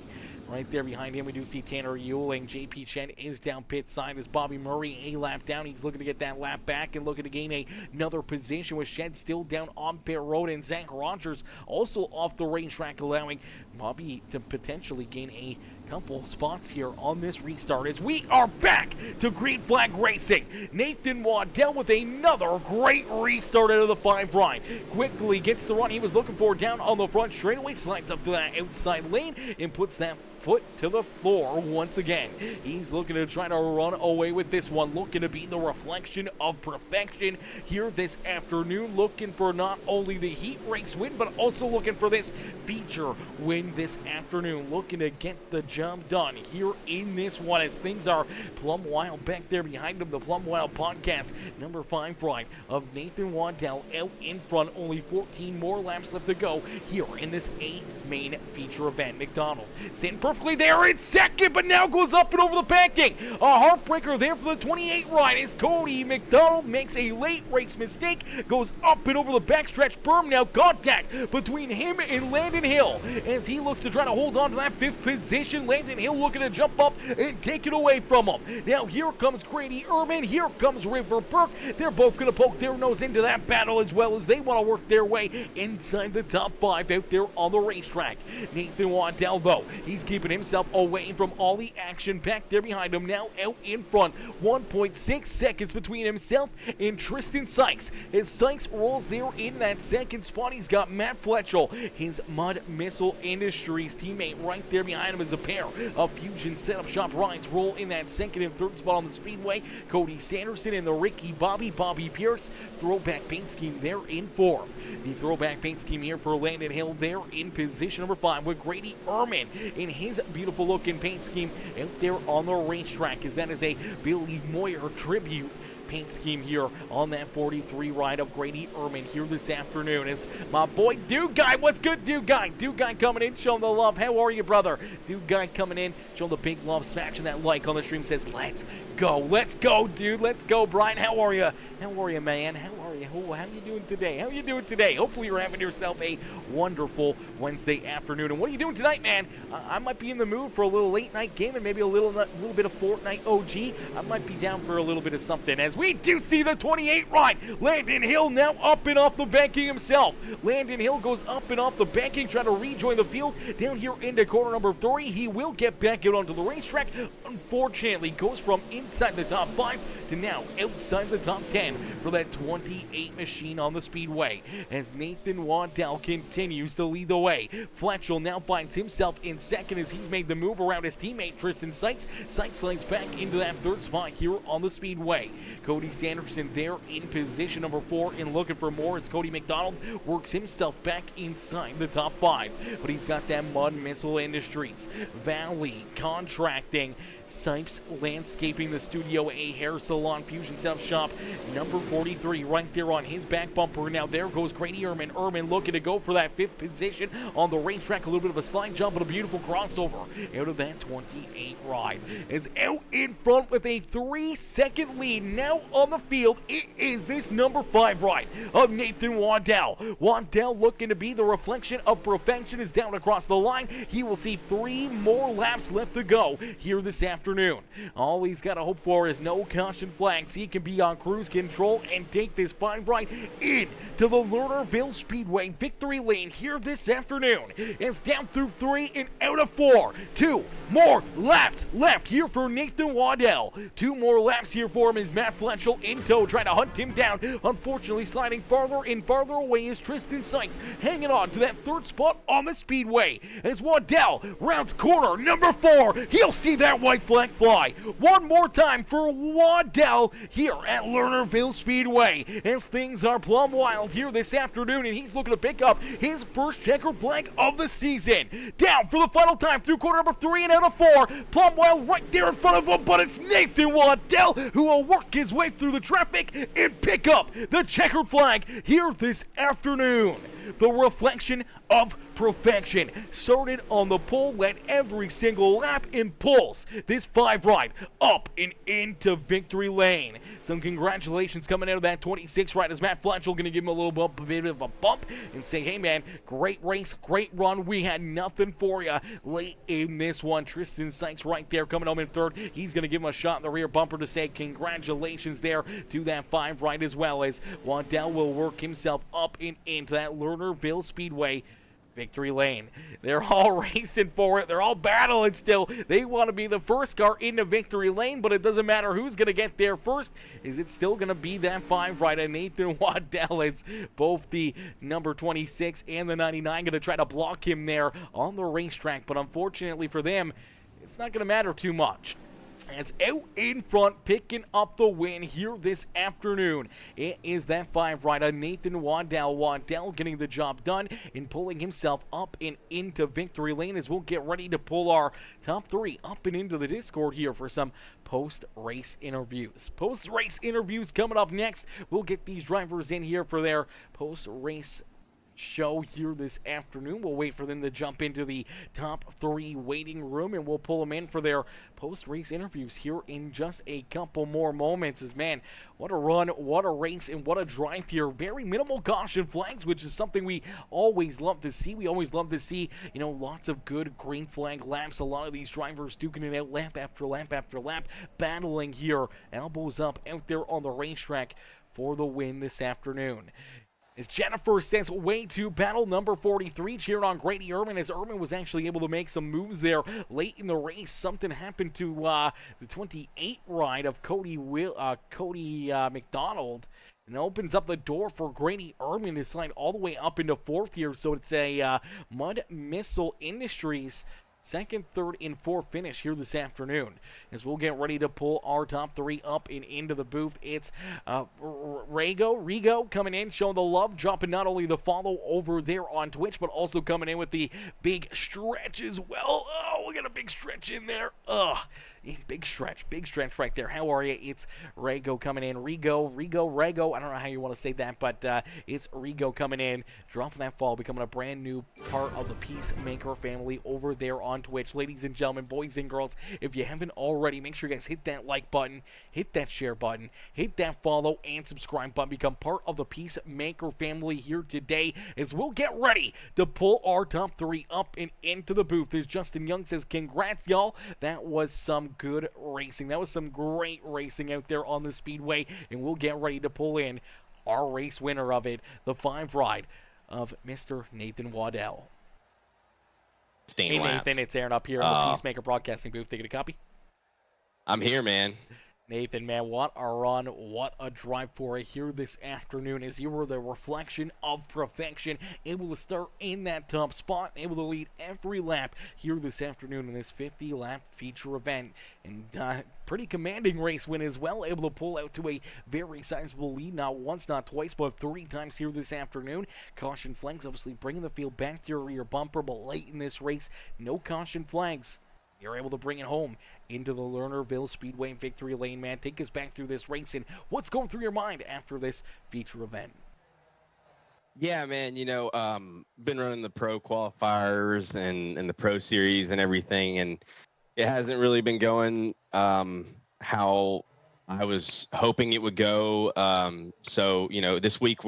Speaker 2: Right there behind him, we do see Tanner Euling. JP Chen is down pit side as Bobby Murray a lap down. He's looking to get that lap back and looking to gain another position with Shed still down on pit road, and Zach Rogers also off the racetrack, allowing Bobby to potentially gain a couple spots here on this restart as we are back to green flag racing. Nathan Waddell with another great restart out of the 5 ride. Quickly gets the run he was looking for down on the front straightaway, slides up to that outside lane and puts that foot to the floor once again. He's looking to try to run away with this one, looking to be the reflection of perfection here this afternoon, looking for not only the heat race win, but also looking for this feature win this afternoon, looking to get the job done here in this one as things are plumb wild back there behind him. The Plum Wild podcast, number 5 ride of Nathan Waddell out in front. Only 14 more laps left to go here in this 8 main feature event. McDonald sitting perfectly there in second, but now goes up and over the banking. A heartbreaker there for the 28 ride as Cody McDonald makes a late race mistake, goes up and over the backstretch berm. Now contact between him and Landon Hill as he looks to try to hold on to that 5th position. Landon Hill looking to jump up and take it away from him. Now here comes Grady Ehrman, here comes River Burke. They're both going to poke their nose into that battle as well as they want to work their way inside the top 5 out there on the racetrack. Nathan Waddell, though, he's keeping himself away from all the action back there behind him. Now out in front, 1.6 seconds between himself and Tristan Sykes. As Sykes rolls there in that second spot, he's got Matt Fletchel, his Mud Missile Industries teammate, right there behind him as a pair of Fusion Setup Shop rides roll in that second and third spot on the Speedway. Cody Sanderson and the Ricky Bobby Pierce throwback paint scheme there in 4th. The throwback paint scheme here for Landon Hill there in position number 5 with Grady Ehrman in his beautiful looking paint scheme out there on the racetrack, as that is a Billy Moyer tribute paint scheme here on that 43 ride of Grady Ehrman here this afternoon. Is my boy Dude Guy. What's good, Dude Guy? Dude Guy coming in, showing the love. How are you, brother? Dude Guy coming in, showing the big love, smashing that like on the stream, says, let's go. Let's go, dude. Let's go. Brian, how are you? How are you, man? How are you? How you doing today? How you doing today? Hopefully you're having yourself a wonderful Wednesday afternoon. And what are you doing tonight, man? I might be in the mood for a little late night game and maybe a little bit of Fortnite OG. I might be down for a little bit of something as we do see the 28 ride. Landon Hill now up and off the banking himself. Landon Hill goes up and off the banking, trying to rejoin the field down here into corner number 3. He will get back out onto the racetrack. Unfortunately, goes from inside the top 5 to now outside the top 10 for that 28 machine on the Speedway as Nathan Waddell continues to lead the way. Fletchel now finds himself in second as he's made the move around his teammate Tristan Sykes. Sykes slides back into that 3rd spot here on the Speedway. Cody Sanderson there in position number 4 and looking for more as Cody McDonald works himself back inside the top 5. But he's got that Mud Missile Industries, Valley Contracting, Sipes Landscaping, the Studio A Hair Salon, Fusion Setup Shop, number 43 right there on his back bumper. Now there goes Grady Ehrman. Ehrman looking to go for that 5th position on the racetrack. A little bit of a slide jump and a beautiful crossover out of that 28 ride. Is out in front with a 3-second lead. Now on the field, it is this number 5 ride of Nathan Waddell. Waddell looking to be the reflection of perfection is down across the line. He will see 3 more laps left to go here this afternoon. All he's got to hope for is no caution flags. He can be on cruise control and take this 5 ride into the Lernerville Speedway victory lane here this afternoon. It's down through 3 and out of 4. 2 more laps left here for Nathan Waddell. 2 more laps here for him as Matt Fletchel in tow, trying to hunt him down. Unfortunately, sliding farther and farther away is Tristan Sykes, hanging on to that 3rd spot on the Speedway. As Waddell rounds corner number 4, he'll see that white flag fly. One more time for Waddell here at Lernerville Speedway as things are plumb wild here this afternoon, and he's looking to pick up his first checkered flag of the season. Down for the final time through corner number 3 and out of 4. Plumb wild right there in front of him, but it's Nathan Waddell who will work his way through the traffic and pick up the checkered flag here this afternoon. The reflection of perfection started on the pole, led every single lap and pulls this 5 ride up and into victory lane. Some congratulations coming out of that 26 ride as Matt Fletchel going to give him a bit of a bump and say, hey man, great race, great run. We had nothing for you late in this one. Tristan Sykes right there coming home in 3rd. He's going to give him a shot in the rear bumper to say congratulations there to that 5 ride, as well as Waddell will work himself up and into that Lernerville Speedway Victory Lane. They're all racing for it. They're all battling still. They want to be the first car into Victory Lane, but it doesn't matter who's going to get there first. Is it still going to be that 5 rider, Nathan Waddell? Is both the number 26 and the 99 going to try to block him there on the racetrack? But unfortunately for them, it's not going to matter too much. As out in front, picking up the win here this afternoon, it is that 5 rider, Nathan Waddell. Waddell getting the job done and pulling himself up and into Victory Lane as we'll get ready to pull our top 3 up and into the Discord here for some post-race interviews. Post-race interviews coming up next. We'll get these drivers in here for their post-race show here this afternoon. We'll wait for them to jump into the top 3 waiting room, and we'll pull them in for their post-race interviews here in just a couple more moments. As man, what a run, what a race, and what a drive here. Very minimal caution flags, which is something we always love to see. We always love to see, lots of good green flag laps. A lot of these drivers duking it out lap after lap after lap, battling here, elbows up out there on the racetrack for the win this afternoon. As Jennifer says, way to battle number 43, cheering on Grady Irvin, as Irvin was actually able to make some moves there late in the race. Something happened to the 28 ride of Cody McDonald, and opens up the door for Grady Irvin to slide all the way up into 4th here. So it's a Mud Missile Industries second, third, and fourth finish here this afternoon. As we'll get ready to pull our top 3 up and into the booth. It's Rigo coming in, showing the love, dropping not only the follow over there on Twitch, but also coming in with the big stretch as well. Oh, we got a big stretch in there. Big stretch right there. How are you? It's Rigo coming in. Rigo. I don't know how you want to say that, but it's Rigo coming in, dropping that fall, becoming a brand new part of the Peacemaker family over there on Twitch. Ladies and gentlemen, boys and girls, if you haven't already, make sure you guys hit that like button, hit that share button, hit that follow and subscribe button. Become part of the Peacemaker family here today, as we'll get ready to pull our top 3 up and into the booth. As Justin Young says, congrats, y'all. That was some good racing. That was some great racing out there on the Speedway, and we'll get ready to pull in our race winner of it, the 5 ride of Mr. Nathan Waddell. Hey Nathan, it's Aaron up here in the Peacemaker Broadcasting booth. Taking a copy?
Speaker 3: I'm here, man.
Speaker 2: Nathan, man, what a run, what a drive for it here this afternoon, as you were the reflection of perfection, able to start in that top spot, able to lead every lap here this afternoon in this 50-lap feature event, and pretty commanding race win as well, able to pull out to a very sizable lead, not once, not twice, but 3 times here this afternoon. Caution flags obviously bringing the field back to your rear bumper, but late in this race, no caution flags. You're able to bring it home into the Lernerville Speedway Victory Lane, man. Take us back through this race and what's going through your mind after this feature event.
Speaker 3: Yeah, man, been running the pro qualifiers and the pro series and everything, and it hasn't really been going how I was hoping it would go. So, this week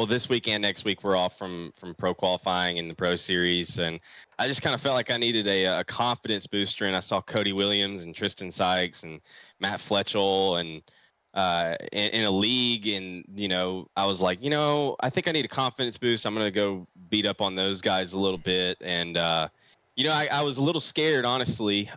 Speaker 3: this week and next week we're off from pro qualifying and the pro series, and I just kind of felt like I needed a confidence booster, and I saw Cody Williams and Tristan Sykes and Matt Fletchel and in a league, and I was like, I think I need a confidence boost. I'm gonna go beat up on those guys a little bit, and I was a little scared, honestly.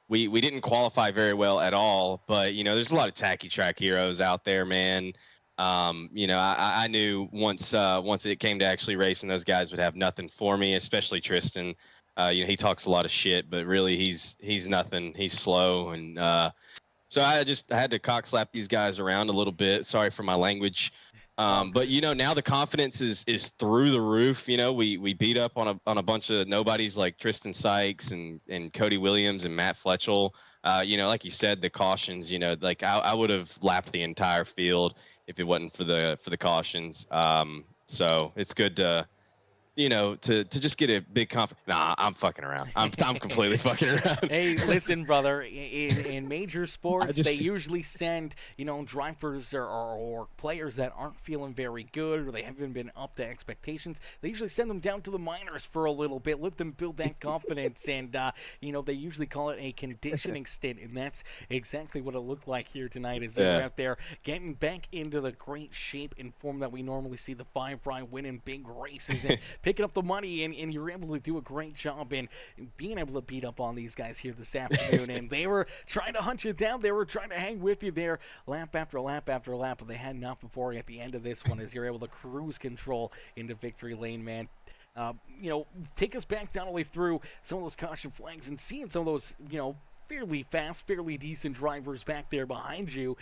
Speaker 3: We didn't qualify very well at all, but there's a lot of tacky track heroes out there, man. I knew once it came to actually racing, those guys would have nothing for me, especially Tristan. He talks a lot of shit, but really he's nothing. He's slow, and so I had to cock slap these guys around a little bit. Sorry for my language. But now the confidence is through the roof. We beat up on a bunch of nobodies like Tristan Sykes and Cody Williams and Matt Fletchel. Like you said, the cautions, like I would have lapped the entire field if it wasn't for the cautions. So it's good to just get a big Nah, I'm fucking around. I'm completely fucking around.
Speaker 2: Hey, listen, brother. In major sports, they usually send drivers or players that aren't feeling very good, or they haven't been up to expectations. They usually send them down to the minors for a little bit, let them build that confidence, and they usually call it a conditioning stint, and that's exactly what it looked like here tonight. As they're out there getting back into the great shape and form that we normally see the 5 ride winning big races and picking up the money, and you're able to do a great job in being able to beat up on these guys here this afternoon. And they were trying to hunt you down. They were trying to hang with you there, lap after lap after lap, but they had enough before you at the end of this one as you're able to cruise control into victory lane, man. Take us back not only through some of those caution flags and seeing some of those, fairly fast, fairly decent drivers back there behind you,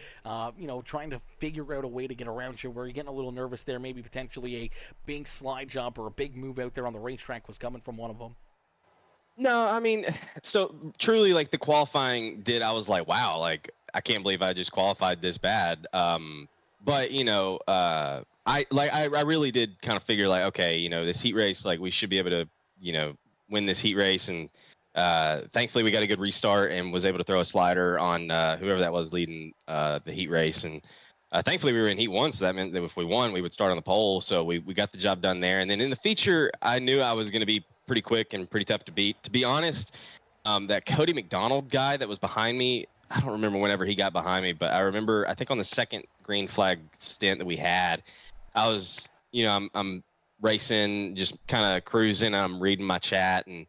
Speaker 2: trying to figure out a way to get around you. Where you're getting a little nervous there, maybe potentially a big slide job or a big move out there on the racetrack was coming from one of them.
Speaker 3: No, I mean, so truly, like the qualifying I was like, wow, like I can't believe I just qualified this bad. But I really did kind of figure like, okay, this heat race, like we should be able to, win this heat race. And thankfully we got a good restart and was able to throw a slider on whoever that was leading the heat race. And thankfully we were in heat 1, so that meant that if we won, we would start on the pole. So we got the job done there. And then in the feature, I knew I was going to be pretty quick and pretty tough to beat. To be honest, that Cody McDonald guy that was behind me, I don't remember whenever he got behind me, but I remember, I think on the second green flag stint that we had, I was, I'm racing, just kind of cruising. I'm reading my chat, and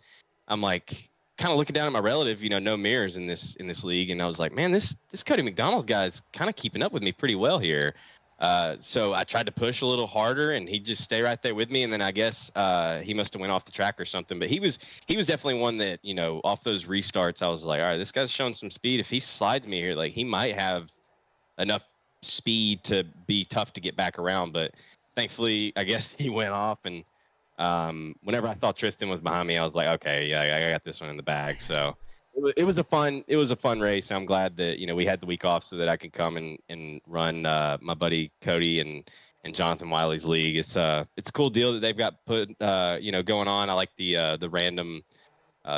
Speaker 3: I'm like kind of looking down at my relative, no mirrors in this league. And I was like, man, this Cody McDonald's guy's kind of keeping up with me pretty well here. So I tried to push a little harder, and he'd just stay right there with me. And then I guess he must have went off the track or something. But he was definitely one that, off those restarts, I was like, all right, this guy's showing some speed. If he slides me here, like he might have enough speed to be tough to get back around. But thankfully, I guess he went off. And whenever I thought Tristan was behind me, I was like, okay, yeah, I got this one in the bag. So it was a fun race. I'm glad that we had the week off so that I could come and run my buddy Cody and Jonathan Wiley's league. It's a cool deal that they've got put going on. I like the random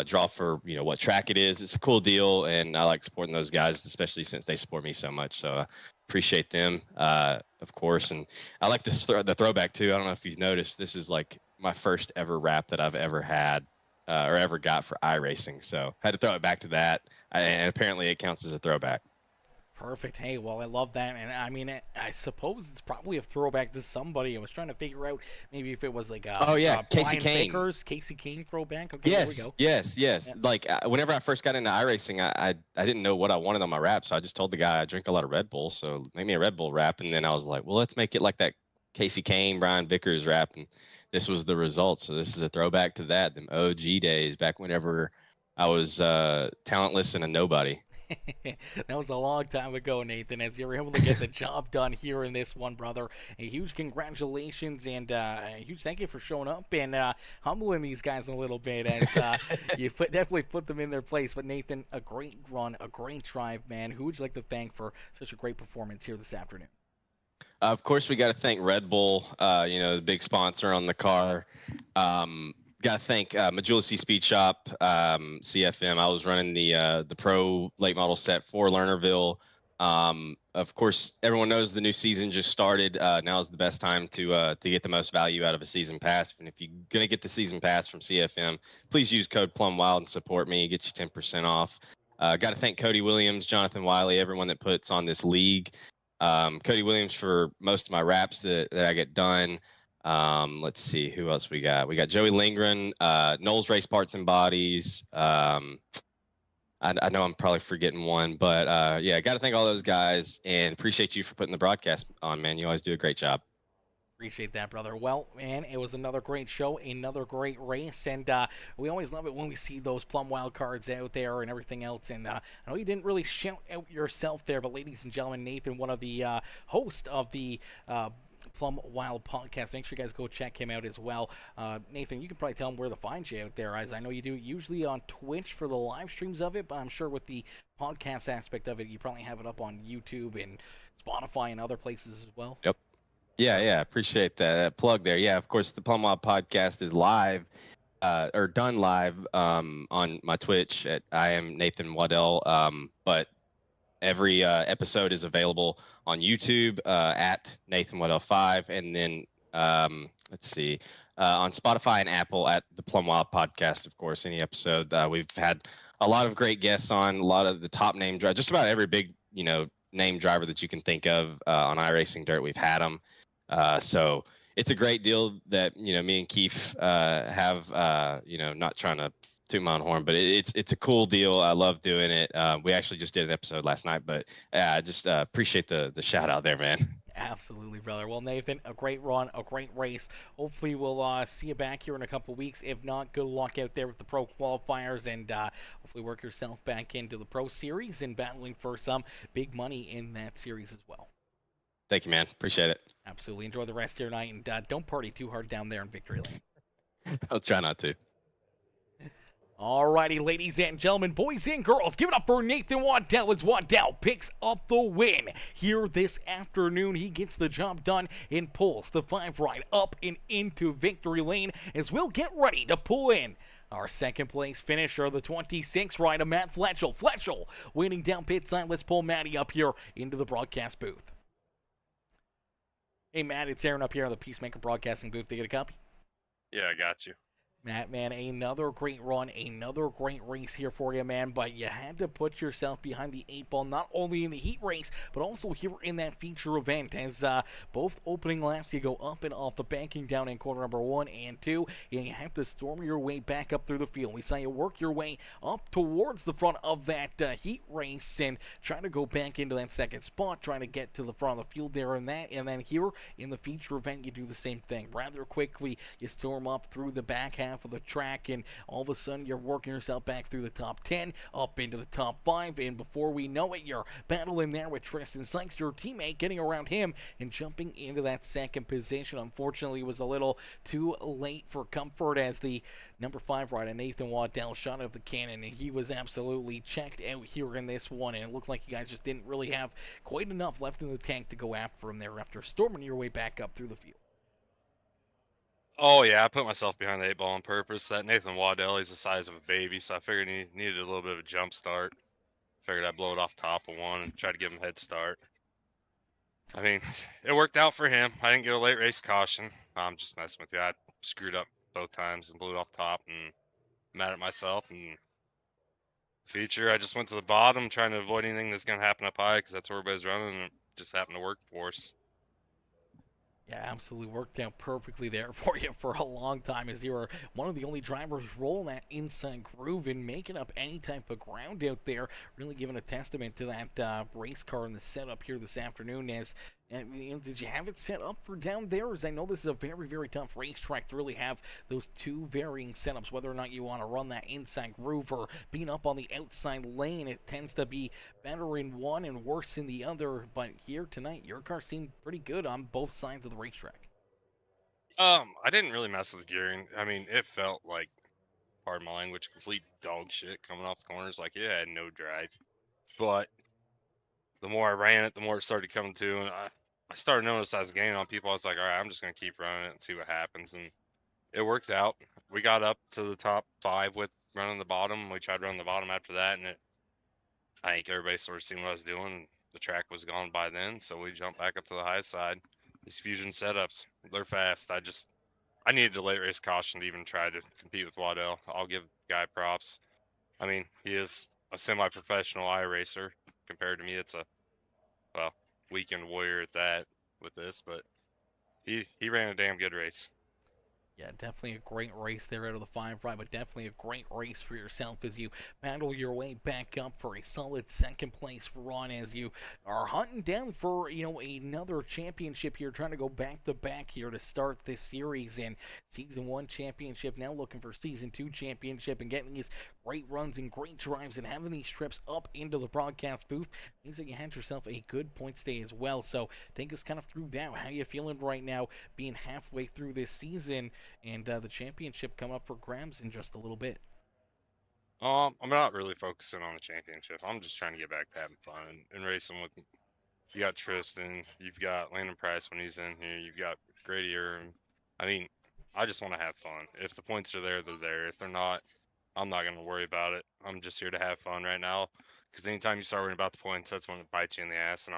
Speaker 3: draw for what track it is. It's a cool deal, and I like supporting those guys, especially since they support me so much. So appreciate them, of course. And I like the throwback too. I don't know if you've noticed, this is like my first ever wrap that I've ever had. Or ever got for iRacing, so had to throw it back to that, and apparently it counts as a throwback.
Speaker 2: Perfect. Hey, well, I love that, and I mean, I suppose it's probably a throwback to somebody. I was trying to figure out maybe if it was like
Speaker 3: Casey Kane.
Speaker 2: Casey Kane throwback. Okay,
Speaker 3: yes,
Speaker 2: there we go.
Speaker 3: Yes.
Speaker 2: Yeah.
Speaker 3: Like whenever I first got into iRacing, I didn't know what I wanted on my wrap, so I just told the guy I drink a lot of Red Bull, so make me a Red Bull wrap. And then I was like, well, let's make it like that Casey Kane, Brian Vickers wrap, and this was the result. So this is a throwback to that, them OG days, back whenever I was talentless and a nobody.
Speaker 2: That was a long time ago, Nathan, as you were able to get the job done here in this one, brother. A huge congratulations, and a huge thank you for showing up and humbling these guys a little bit as you definitely put them in their place. But Nathan, a great run, a great drive, man. Who would you like to thank for such a great performance here this afternoon?
Speaker 3: Of course, we got to thank Red Bull, the big sponsor on the car. Got to thank Majulisi Speed Shop, CFM. I was running the pro late model set for Lernerville. Of course, everyone knows the new season just started. Now is the best time to get the most value out of a season pass. And if you're going to get the season pass from CFM, please use code PlumWild and support me. Get you 10% off. Got to thank Cody Williams, Jonathan Wiley, everyone that puts on this league. Cody Williams for most of my wraps that I get done. Let's see who else we got. We got Joey Lindgren, Knowles Race Parts and Bodies. I know I'm probably forgetting one, but I got to thank all those guys and appreciate you for putting the broadcast on, man. You always do a great job.
Speaker 2: Appreciate that, brother. Well, man, it was another great show, another great race, and we always love it when we see those Plum Wild cards out there and everything else. And I know you didn't really shout out yourself there, but ladies and gentlemen, Nathan, one of the hosts of the Plum Wild podcast. Make sure you guys go check him out as well. Nathan, you can probably tell him where to find you out there, as I know you do it usually on Twitch for the live streams of it, but I'm sure with the podcast aspect of it, you probably have it up on YouTube and Spotify and other places as well.
Speaker 3: Yep. Yeah, appreciate that plug there. Yeah, of course, the Plum Wild podcast is live, or done live on my Twitch at I am Nathan Waddell. But every episode is available on YouTube at Nathan Waddell 5, and then let's see, on Spotify and Apple at the Plum Wild podcast. Of course, any episode we've had a lot of great guests on, a lot of the top name drivers, just about every big name driver that you can think of on iRacing Dirt. We've had them. So it's a great deal that me and Keith have. Not trying to toot my own horn, but it's a cool deal. I love doing it. We actually just did an episode last night, but I just appreciate the shout out there, man.
Speaker 2: Absolutely, brother. Well, Nathan, a great run, a great race. Hopefully, we'll see you back here in a couple weeks. If not, good luck out there with the pro qualifiers, and hopefully work yourself back into the pro series and battling for some big money in that series as well.
Speaker 3: Thank you, man. Appreciate it.
Speaker 2: Absolutely. Enjoy the rest of your night, and don't party too hard down there in Victory Lane.
Speaker 3: I'll try not to.
Speaker 2: Alrighty, ladies and gentlemen, boys and girls, give it up for Nathan Waddell as Waddell picks up the win here this afternoon. He gets the job done and pulls the 5 ride up and into Victory Lane as we'll get ready to pull in our second place finisher, the 26 rider, Matt Fletchel. Fletchel waiting down pit side. Let's pull Matty up here into the broadcast booth. Hey, Matt, it's Aaron up here on the Peacemaker Broadcasting booth. They get a copy?
Speaker 4: Yeah, I got you.
Speaker 2: Matt, man, another great run, another great race here for you, man, but you had to put yourself behind the 8 ball, not only in the heat race, but also here in that feature event, as both opening laps, you go up and off the banking down in corner number 1 and 2, and you have to storm your way back up through the field. We saw you work your way up towards the front of that heat race and trying to go back into that second spot, trying to get to the front of the field there and then here in the feature event, you do the same thing. Rather quickly, you storm up through the back half of the track, and all of a sudden you're working yourself back through the top 10 up into the top 5, and before we know it, you're battling there with Tristan Sykes, your teammate, getting around him and jumping into that second position. Unfortunately, it was a little too late for comfort as the number 5 rider Nathan Waddell shot out of the cannon, and he was absolutely checked out here in this one, and it looked like you guys just didn't really have quite enough left in the tank to go after him there after storming your way back up through the field.
Speaker 4: Oh, yeah, I put myself behind the 8 ball on purpose. That Nathan Waddell, he's the size of a baby, so I figured he needed a little bit of a jump start. Figured I'd blow it off top of one and try to give him a head start. I mean, it worked out for him. I didn't get a late race caution. I'm just messing with you. I screwed up both times and blew it off top, and mad at myself. And feature, I just went to the bottom trying to avoid anything that's going to happen up high because that's where everybody's running, and it just happened to work for us.
Speaker 2: Yeah, absolutely worked out perfectly there for you for a long time, as you were one of the only drivers rolling that inside groove and making up any type of ground out there. Really giving a testament to that race car and the setup here this afternoon. Did you have it set up for down there? As I know this is a very, very tough racetrack to really have those two varying setups, whether or not you want to run that inside groove or being up on the outside lane. It tends to be better in one and worse in the other. But here tonight, your car seemed pretty good on both sides of the racetrack.
Speaker 4: I didn't really mess with the gearing. I mean, it felt like, pardon my language, complete dog shit coming off the corners. Like, it had no drive. But the more I ran it, the more it started coming to, and I started noticing I was gaining on people. I was like, all right, I'm just going to keep running it and see what happens. And it worked out. We got up to the top 5 with running the bottom. We tried running the bottom after that, and I think everybody sort of seen what I was doing. The track was gone by then, so we jumped back up to the high side. These fusion setups, they're fast. I needed a late race caution to even try to compete with Waddell. I'll give the guy props. I mean, he is a semi-professional iRacer. Compared to me, it's a, well, weekend warrior at that with this, but he ran a damn good race.
Speaker 2: Yeah, definitely a great race there out of the 5 ride, but definitely a great race for yourself as you battle your way back up for a solid second place run as you are hunting down for, another championship here, trying to go back to back here to start this series in Season 1 championship, now looking for Season 2 championship and getting these great runs and great drives and having these trips up into the broadcast booth means that you had yourself a good point stay as well. So take us kind of through that. How you feeling right now being halfway through this season and the championship come up for grabs in just a little bit?
Speaker 4: I'm not really focusing on the championship. I'm just trying to get back to having fun and racing with. You got Tristan, you've got Landon Price when he's in here, you've got Grady Irvin. I mean, I just want to have fun. If the points are there, they're there. If they're not, I'm not going to worry about it. I'm just here to have fun right now. Because anytime you start worrying about the points, that's when it bites you in the ass. And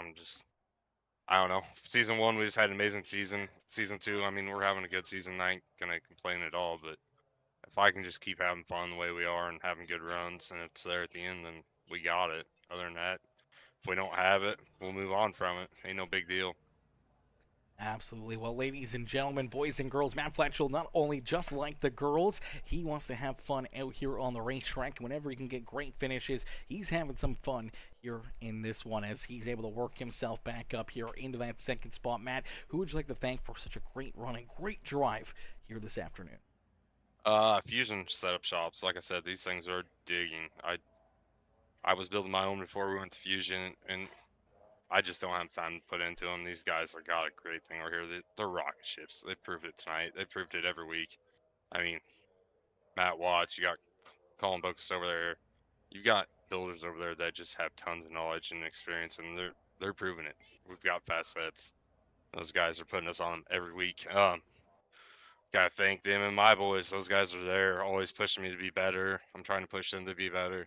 Speaker 4: I don't know. Season 1, we just had an amazing season. Season 2, I mean, we're having a good season. I ain't going to complain at all. But if I can just keep having fun the way we are and having good runs and it's there at the end, then we got it. Other than that, if we don't have it, we'll move on from it. Ain't no big deal.
Speaker 2: Absolutely. Well, ladies and gentlemen, boys and girls, Matt Fletchell, not only just like the girls, he wants to have fun out here on the racetrack. Whenever he can get great finishes, he's having some fun here in this one as he's able to work himself back up here into that second spot. Matt, who would you like to thank for such a great run and great drive here this afternoon?
Speaker 4: Fusion setup shops. Like I said, these things are digging. I was building my own before we went to Fusion, and I just don't have time to put into them. These guys have got a great thing over here. They're rocket ships. They proved it tonight. They proved it every week. I mean, Matt Watts, you got Colin Bocus over there. You've got builders over there that just have tons of knowledge and experience, and they're proving it. We've got fast sets. Those guys are putting us on them every week. Gotta thank them and my boys. Those guys are there, always pushing me to be better. I'm trying to push them to be better.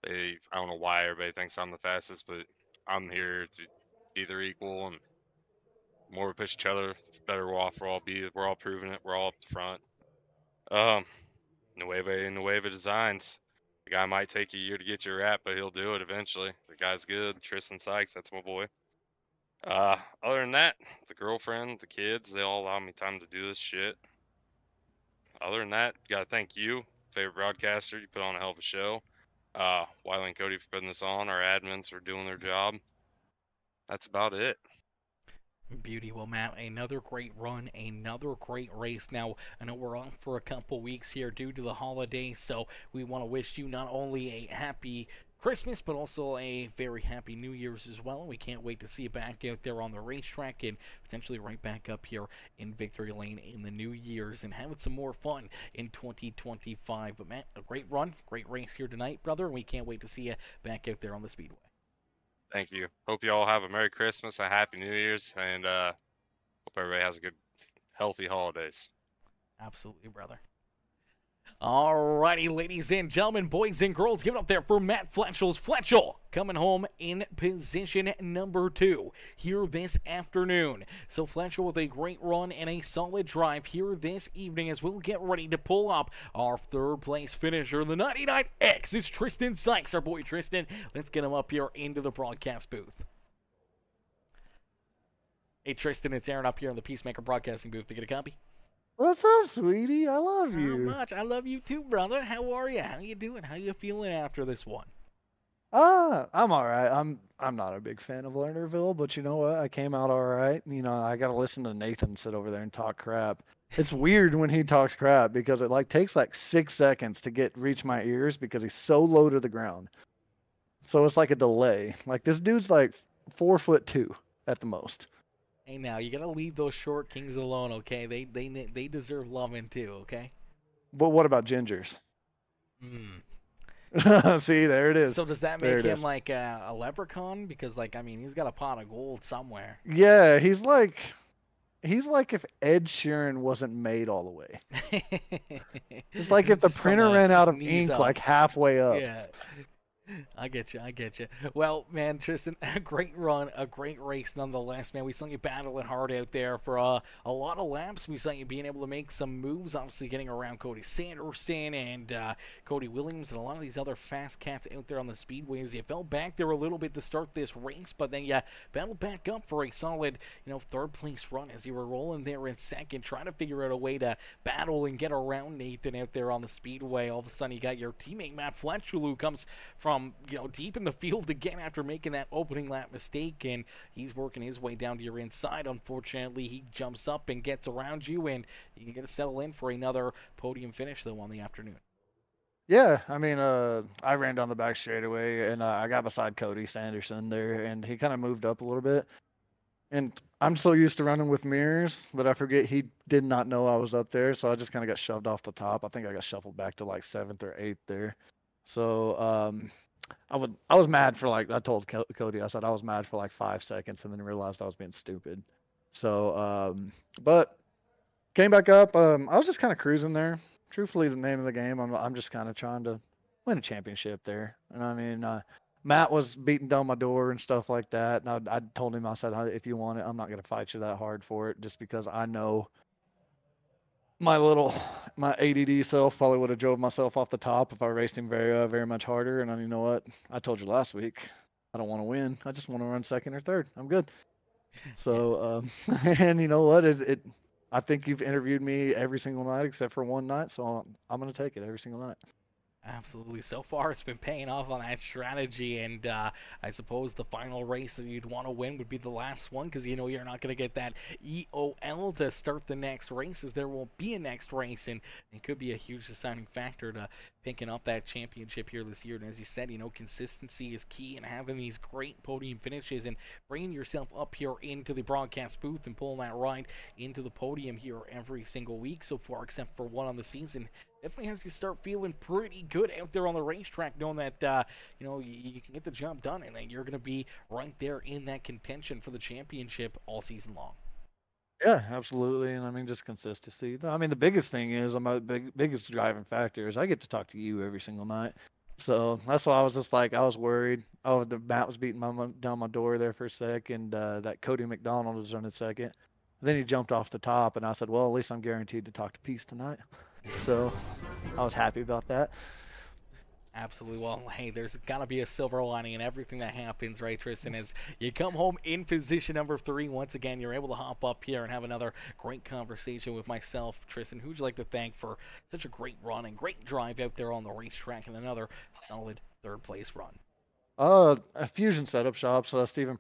Speaker 4: I don't know why everybody thinks I'm the fastest, but I'm here to be their equal, and the more we push each other, the better we'll all be. We're all proving it. We're all up the front. Um, Nueva Designs. The guy might take a year to get your wrap, but he'll do it eventually. The guy's good. Tristan Sykes, that's my boy. Other than that, the girlfriend, the kids, they all allow me time to do this shit. Other than that, gotta thank you, favorite broadcaster. You put on a hell of a show. Wiley and Cody for putting this on. Our admins for doing their job. That's about it.
Speaker 2: Beauty. Well, Matt, another great run, another great race. Now, I know we're off for a couple weeks here due to the holidays, so we want to wish you not only a happy Christmas, but also a very happy New Year's as well. We can't wait to see you back out there on the racetrack and potentially right back up here in Victory Lane in the New Year's and having some more fun in 2025. But, Matt, a great run, great race here tonight, brother, and we can't wait to see you back out there on the Speedway.
Speaker 4: Thank you. Hope you all have a Merry Christmas, a Happy New Year's, and hope everybody has a good, healthy holidays.
Speaker 2: Absolutely, brother. Alrighty, ladies and gentlemen, boys and girls, give it up there for Matt Fletchell's Fletchell coming home in position number 2 here this afternoon. So Fletchell with a great run and a solid drive here this evening as we'll get ready to pull up our third place finisher, the 99X. It's Tristan Sykes, our boy Tristan. Let's get him up here into the broadcast booth. Hey Tristan, it's Aaron up here in the Peacemaker Broadcasting booth to get a copy.
Speaker 5: What's up, sweetie? I love
Speaker 2: How
Speaker 5: you.
Speaker 2: much? I love you too, brother. How are you? How you doing? How you feeling after this one?
Speaker 5: I'm all right. I'm not a big fan of Lernerville, but you know what? I came out all right. You know, I got to listen to Nathan sit over there and talk crap. It's weird when he talks crap because it takes 6 seconds to reach my ears because he's so low to the ground. So it's like a delay. Like this dude's 4'2" at the most.
Speaker 2: Hey, now you gotta leave those short kings alone, okay? They deserve loving too, okay?
Speaker 5: But what about gingers?
Speaker 2: Hmm.
Speaker 5: See, there it is.
Speaker 2: So does that
Speaker 5: There
Speaker 2: make
Speaker 5: it
Speaker 2: him
Speaker 5: is.
Speaker 2: like a leprechaun? Because he's got a pot of gold somewhere.
Speaker 5: Yeah, he's like if Ed Sheeran wasn't made all the way. It's like if the
Speaker 2: Just from
Speaker 5: printer ran out of
Speaker 2: knees
Speaker 5: ink
Speaker 2: up.
Speaker 5: halfway up.
Speaker 2: Yeah. I get you. Well, man, Tristan, a great run, a great race nonetheless, man. We saw you battling hard out there for a lot of laps. We saw you being able to make some moves, obviously getting around Cody Sanderson and Cody Williams and a lot of these other fast cats out there on the speedways. You fell back there a little bit to start this race, but then you battled back up for a solid, third place run as you were rolling there in second, trying to figure out a way to battle and get around Nathan out there on the speedway. All of a sudden, you got your teammate Matt Fletchell, who comes from deep in the field again after making that opening lap mistake, and he's working his way down to your inside. Unfortunately, he jumps up and gets around you, and you can get to settle in for another podium finish though on the afternoon.
Speaker 5: Yeah, I mean, I ran down the back straightaway, and I got beside Cody Sanderson there, and he kind of moved up a little bit. And I'm so used to running with mirrors that I forget he did not know I was up there, so I just kind of got shoved off the top. I think I got shuffled back to 7th or 8th there. So I was mad for I told Cody, I said I was mad for 5 seconds and then realized I was being stupid. So but came back up. I was just kind of cruising there. Truthfully, the name of the game, I'm just kind of trying to win a championship there. And I mean, Matt was beating down my door and stuff like that. And I told him, I said, if you want it, I'm not going to fight you that hard for it, just because I know my ADD self probably would have drove myself off the top if I raced him very much harder. And you know what? I told you last week, I don't want to win. I just want to run second or third. I'm good. So, and you know what? I think you've interviewed me every single night except for one night, so I'm gonna take it every single night.
Speaker 2: Absolutely. So far, it's been paying off on that strategy, and I suppose the final race that you'd want to win would be the last one, because you know you're not going to get that EOL to start the next race, as there won't be a next race, and it could be a huge deciding factor to picking up that championship here this year. And as you said, you know, consistency is key, and having these great podium finishes and bringing yourself up here into the broadcast booth and pulling that ride into the podium here every single week so far, except for one on the season, definitely has you start feeling pretty good out there on the racetrack, knowing that you know you can get the job done, and that you're going to be right there in that contention for the championship all season long.
Speaker 5: Yeah, absolutely. And I mean, just consistency. I mean, the biggest thing is, biggest driving factor is I get to talk to you every single night. So that's why I was just like, I was worried. Oh, the bat was beating down my door there for a second. That Cody McDonald was running second. Then he jumped off the top, and I said, well, at least I'm guaranteed to talk to Peace tonight. So I was happy about that.
Speaker 2: Absolutely. Well, hey, there's got to be a silver lining in everything that happens, right, Tristan? As you come home in position number 3, once again, you're able to hop up here and have another great conversation with myself. Tristan, who'd you like to thank for such a great run and great drive out there on the racetrack, and another solid third-place run?
Speaker 5: Fusion Setup Shops, Stephen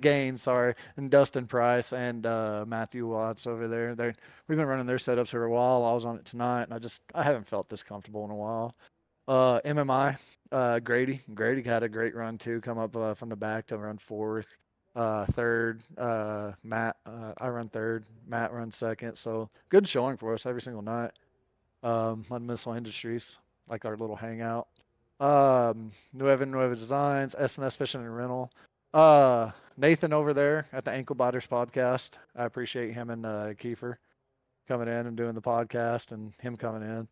Speaker 5: Gaines, sorry, and Dustin Price and Matthew Watts over there. We've been running their setups for a while. I was on it tonight, and I haven't felt this comfortable in a while. MMI, Grady had a great run too. Come up from the back to run 4th. Third, Matt, I run 3rd. Matt runs 2nd. So good showing for us every single night. On Missile Industries, like our little hangout. Nueva Designs, S&S Fishing and Rental. Nathan over there at the Ankle Biters podcast. I appreciate him and Kiefer coming in and doing the podcast, and him coming in.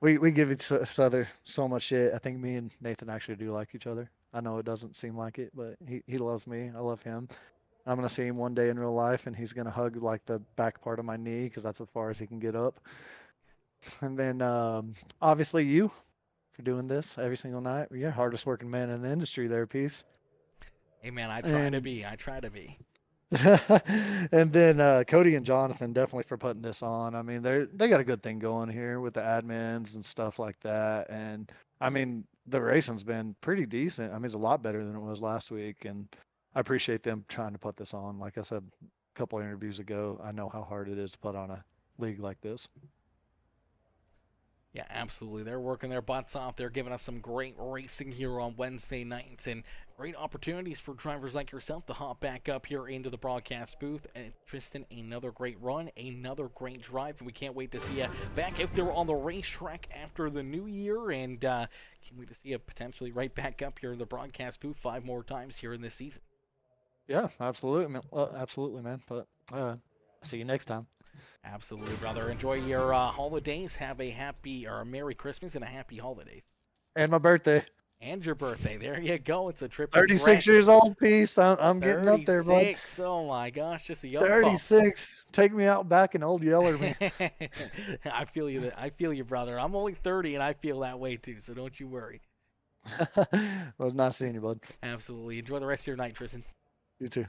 Speaker 5: We give each other so much shit. I think me and Nathan actually do like each other. I know it doesn't seem like it, but he loves me. I love him. I'm gonna see him one day in real life, and he's gonna hug like the back part of my knee because that's as far as he can get up. And then obviously you, for doing this every single night. You're the hardest working man in the industry there, Peace.
Speaker 2: Hey, man, I try to be.
Speaker 5: And then Cody and Jonathan definitely for putting this on. I mean, they got a good thing going here with the admins and stuff like that. And I mean, the racing's been pretty decent. I mean, it's a lot better than it was last week, and I appreciate them trying to put this on. Like I said a couple of interviews ago, I know how hard it is to put on a league like this.
Speaker 2: Yeah, absolutely. They're working their butts off. They're giving us some great racing here on Wednesday nights, and great opportunities for drivers like yourself to hop back up here into the broadcast booth. And Tristan, another great run, another great drive, and we can't wait to see you back out there on the racetrack after the new year, and can't wait to see you potentially right back up here in the broadcast booth 5 more times here in this season.
Speaker 5: Yeah, absolutely, man. Absolutely, man. But see you next time.
Speaker 2: Absolutely, brother. Enjoy your holidays. Have a happy or a Merry Christmas and a happy holidays.
Speaker 5: And my birthday.
Speaker 2: And your birthday. There you go. It's a trip.
Speaker 5: 36 years old, Peace. I'm getting up there, bud.
Speaker 2: 36. Oh my gosh, just a young
Speaker 5: 36. Take me out back in old Yeller, man.
Speaker 2: I feel you. I feel you, brother. I'm only 30, and I feel that way too. So don't you worry.
Speaker 5: Well, it's nice seeing you, bud.
Speaker 2: Absolutely. Enjoy the rest of your night, Tristan.
Speaker 5: You too.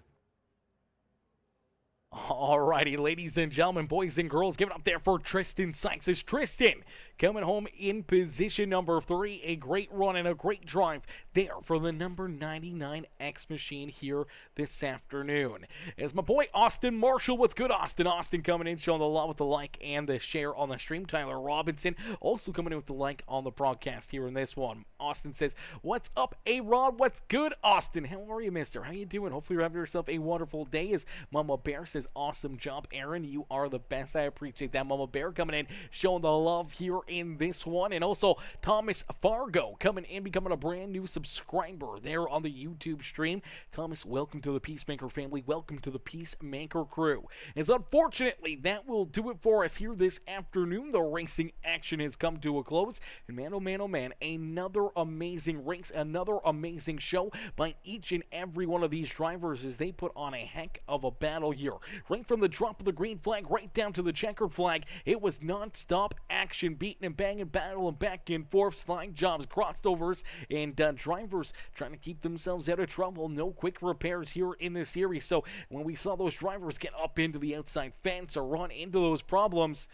Speaker 2: Alrighty, ladies and gentlemen, boys and girls, give it up there for Tristan Sykes. It's Tristan coming home in position number 3. A great run and a great drive there for the number 99 X Machine here this afternoon. As my boy Austin Marshall, what's good, Austin? Austin coming in, showing the love with the like and the share on the stream. Tyler Robinson also coming in with the like on the broadcast here in this one. Austin says, what's up, A-Rod? What's good, Austin? How are you, mister? How you doing? Hopefully you're having yourself a wonderful day. As Mama Bear says, awesome job, Aaron. You are the best. I appreciate that. Mama Bear coming in, showing the love here in this one. And also Thomas Fargo coming in, becoming a brand new subscriber there on the YouTube stream. Thomas, welcome to the Peacemaker family. Welcome to the Peacemaker crew. As unfortunately, that will do it for us here this afternoon. The racing action has come to a close. And man, oh man, oh man, another amazing race, another amazing show by each and every one of these drivers as they put on a heck of a battle here right from the drop of the green flag right down to the checkered flag. It was non-stop action, beating and banging, battle and back and forth, slide jobs, crossovers, and drivers trying to keep themselves out of trouble. No quick repairs here in this series. So when we saw those drivers get up into the outside fence or run into those problems,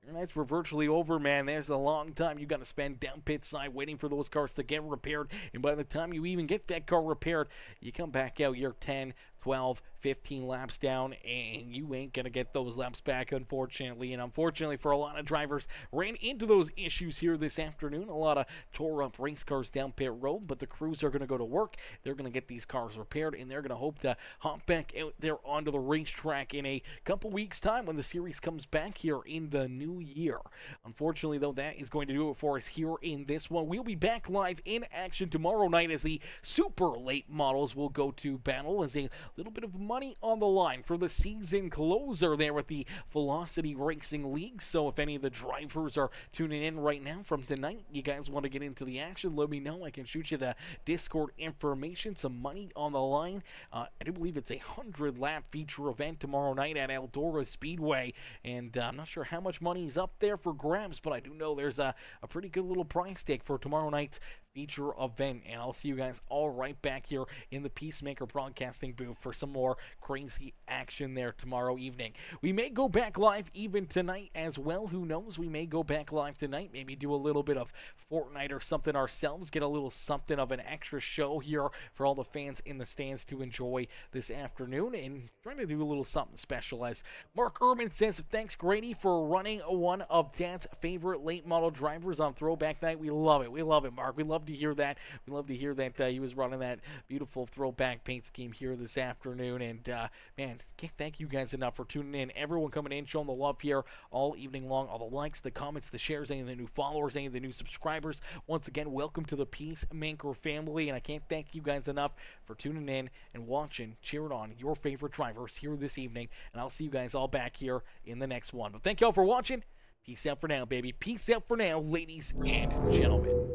Speaker 2: your nights were virtually over, man. There's a long time you got to spend down pit side waiting for those cars to get repaired. And by the time you even get that car repaired, you come back out, you're 10, 12, 15 laps down, and you ain't going to get those laps back, unfortunately. And unfortunately for a lot of drivers, ran into those issues here this afternoon. A lot of tore up race cars down pit road, but the crews are going to go to work. They're going to get these cars repaired, and they're going to hope to hop back out there onto the racetrack in a couple weeks' time when the series comes back here in the new year. Unfortunately, though, that is going to do it for us here in this one. We'll be back live in action tomorrow night as the super late models will go to battle as a little bit of money on the line for the season closer there with the Velocity Racing League. So if any of the drivers are tuning in right now from tonight, you guys want to get into the action, let me know. I can shoot you the Discord information. Some money on the line. I do believe it's a 100-lap feature event tomorrow night at Lernerville Speedway, and I'm not sure how much money is up there for grabs, but I do know there's a pretty good little prize tag for tomorrow night's feature event. And I'll see you guys all right back here in the Peacemaker Broadcasting booth for some more crazy action there tomorrow evening. We may go back live even tonight as well. Who knows? We may go back live tonight, maybe do a little bit of Fortnite or something ourselves, get a little something of an extra show here for all the fans in the stands to enjoy this afternoon, and trying to do a little something special. As Mark Urban says, thanks Grady for running one of Dad's favorite late model drivers on Throwback Night. We love it. We love it, Mark. We love to hear that. We love to hear that he was running that beautiful throwback paint scheme here this afternoon. And man, can't thank you guys enough for tuning in. Everyone coming in, showing the love here all evening long. All the likes, the comments, the shares, any of the new followers, any of the new subscribers. Once again, welcome to the Peacemaker family. And I can't thank you guys enough for tuning in and watching, cheering on your favorite drivers here this evening. And I'll see you guys all back here in the next one. But thank you all for watching. Peace out for now, baby. Peace out for now, ladies and gentlemen.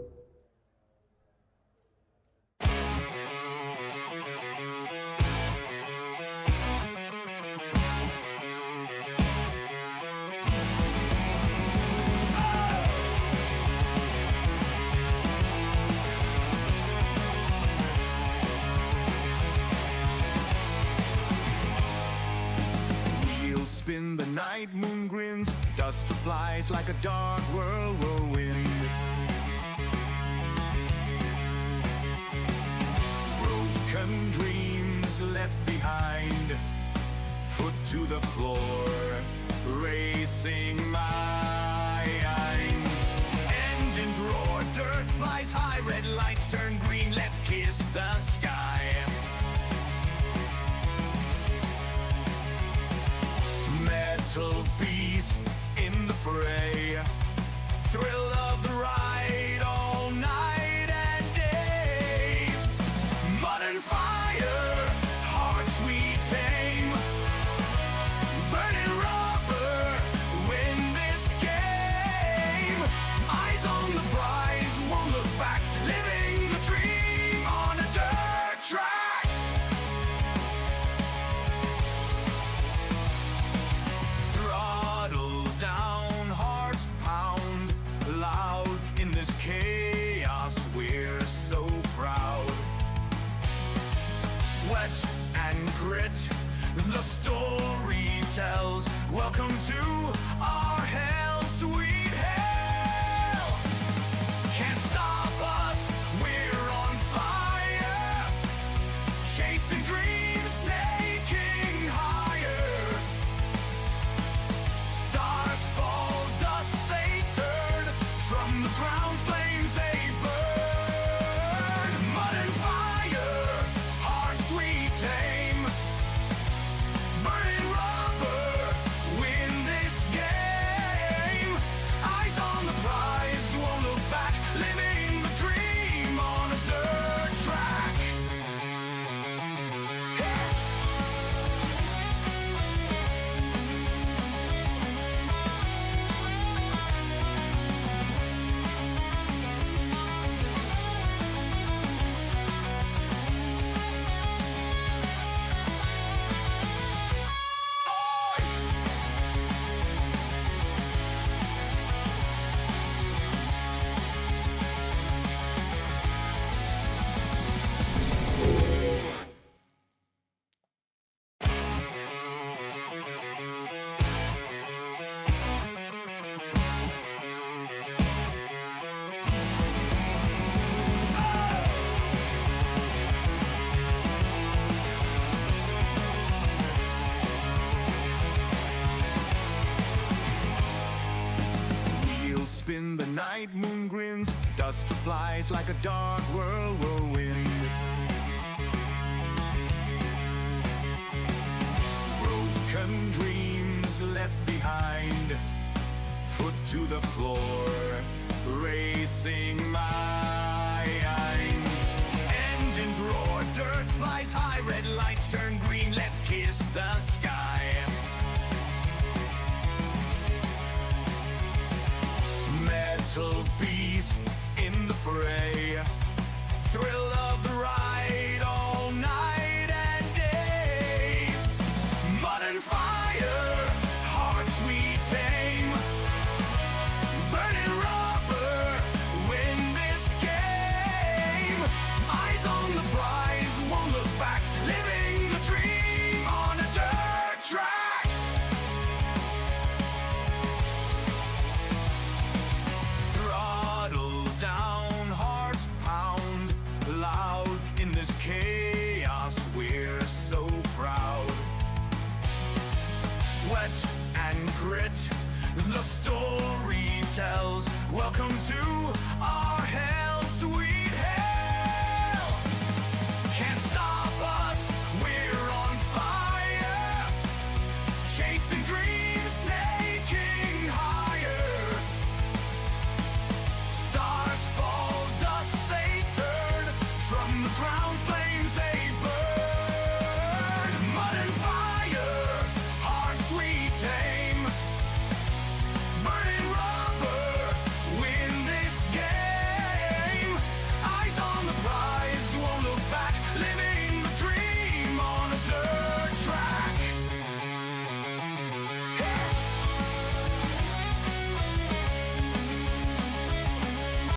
Speaker 1: Spin the night, moon grins, dust flies like a dark whirlwind. Broken dreams left behind, foot to the floor, racing minds. Engines roar, dirt flies high, red lights turn green, let's kiss the sky. Metal beasts in the fray, thrill of the ride all night and day. Mud and fire, hearts we tame, burning rubber, win this game. Eyes on the prize, won't look back, living the dream on a dirt track. Down, hearts pound loud in this chaos. We're so proud. Sweat and grit, the story tells. Welcome to our hell, sweet hell. Can't stop us, we're on fire. Chasing dreams, taking higher. Stars fall, dust they turn, from the ground flames they burn. Mud and fire, hearts we tame, burning rubber, win this game. Eyes on the prize, won't look back, living the dream on a dirt track. dust flies like a dark whirlwind. Broken dreams left behind, foot to the floor, racing minds. Engines roar, dirt flies high, red lights turn green, let's kiss the sky. Metal beasts in the fray, thrill of the ride all night and day. Mud and fire, hearts we tame, burning rubber, win this game. Eyes on the prize, won't look back, living the dream on a dirt track. Throttle down, hearts pound loud in this chaos, we're so proud. Sweat and grit, the story tells. Welcome to our hell, sweet hell. Can't stop us, we're on fire, chasing dreams, taking higher. Stars fall, dust they turn, from the ground flames they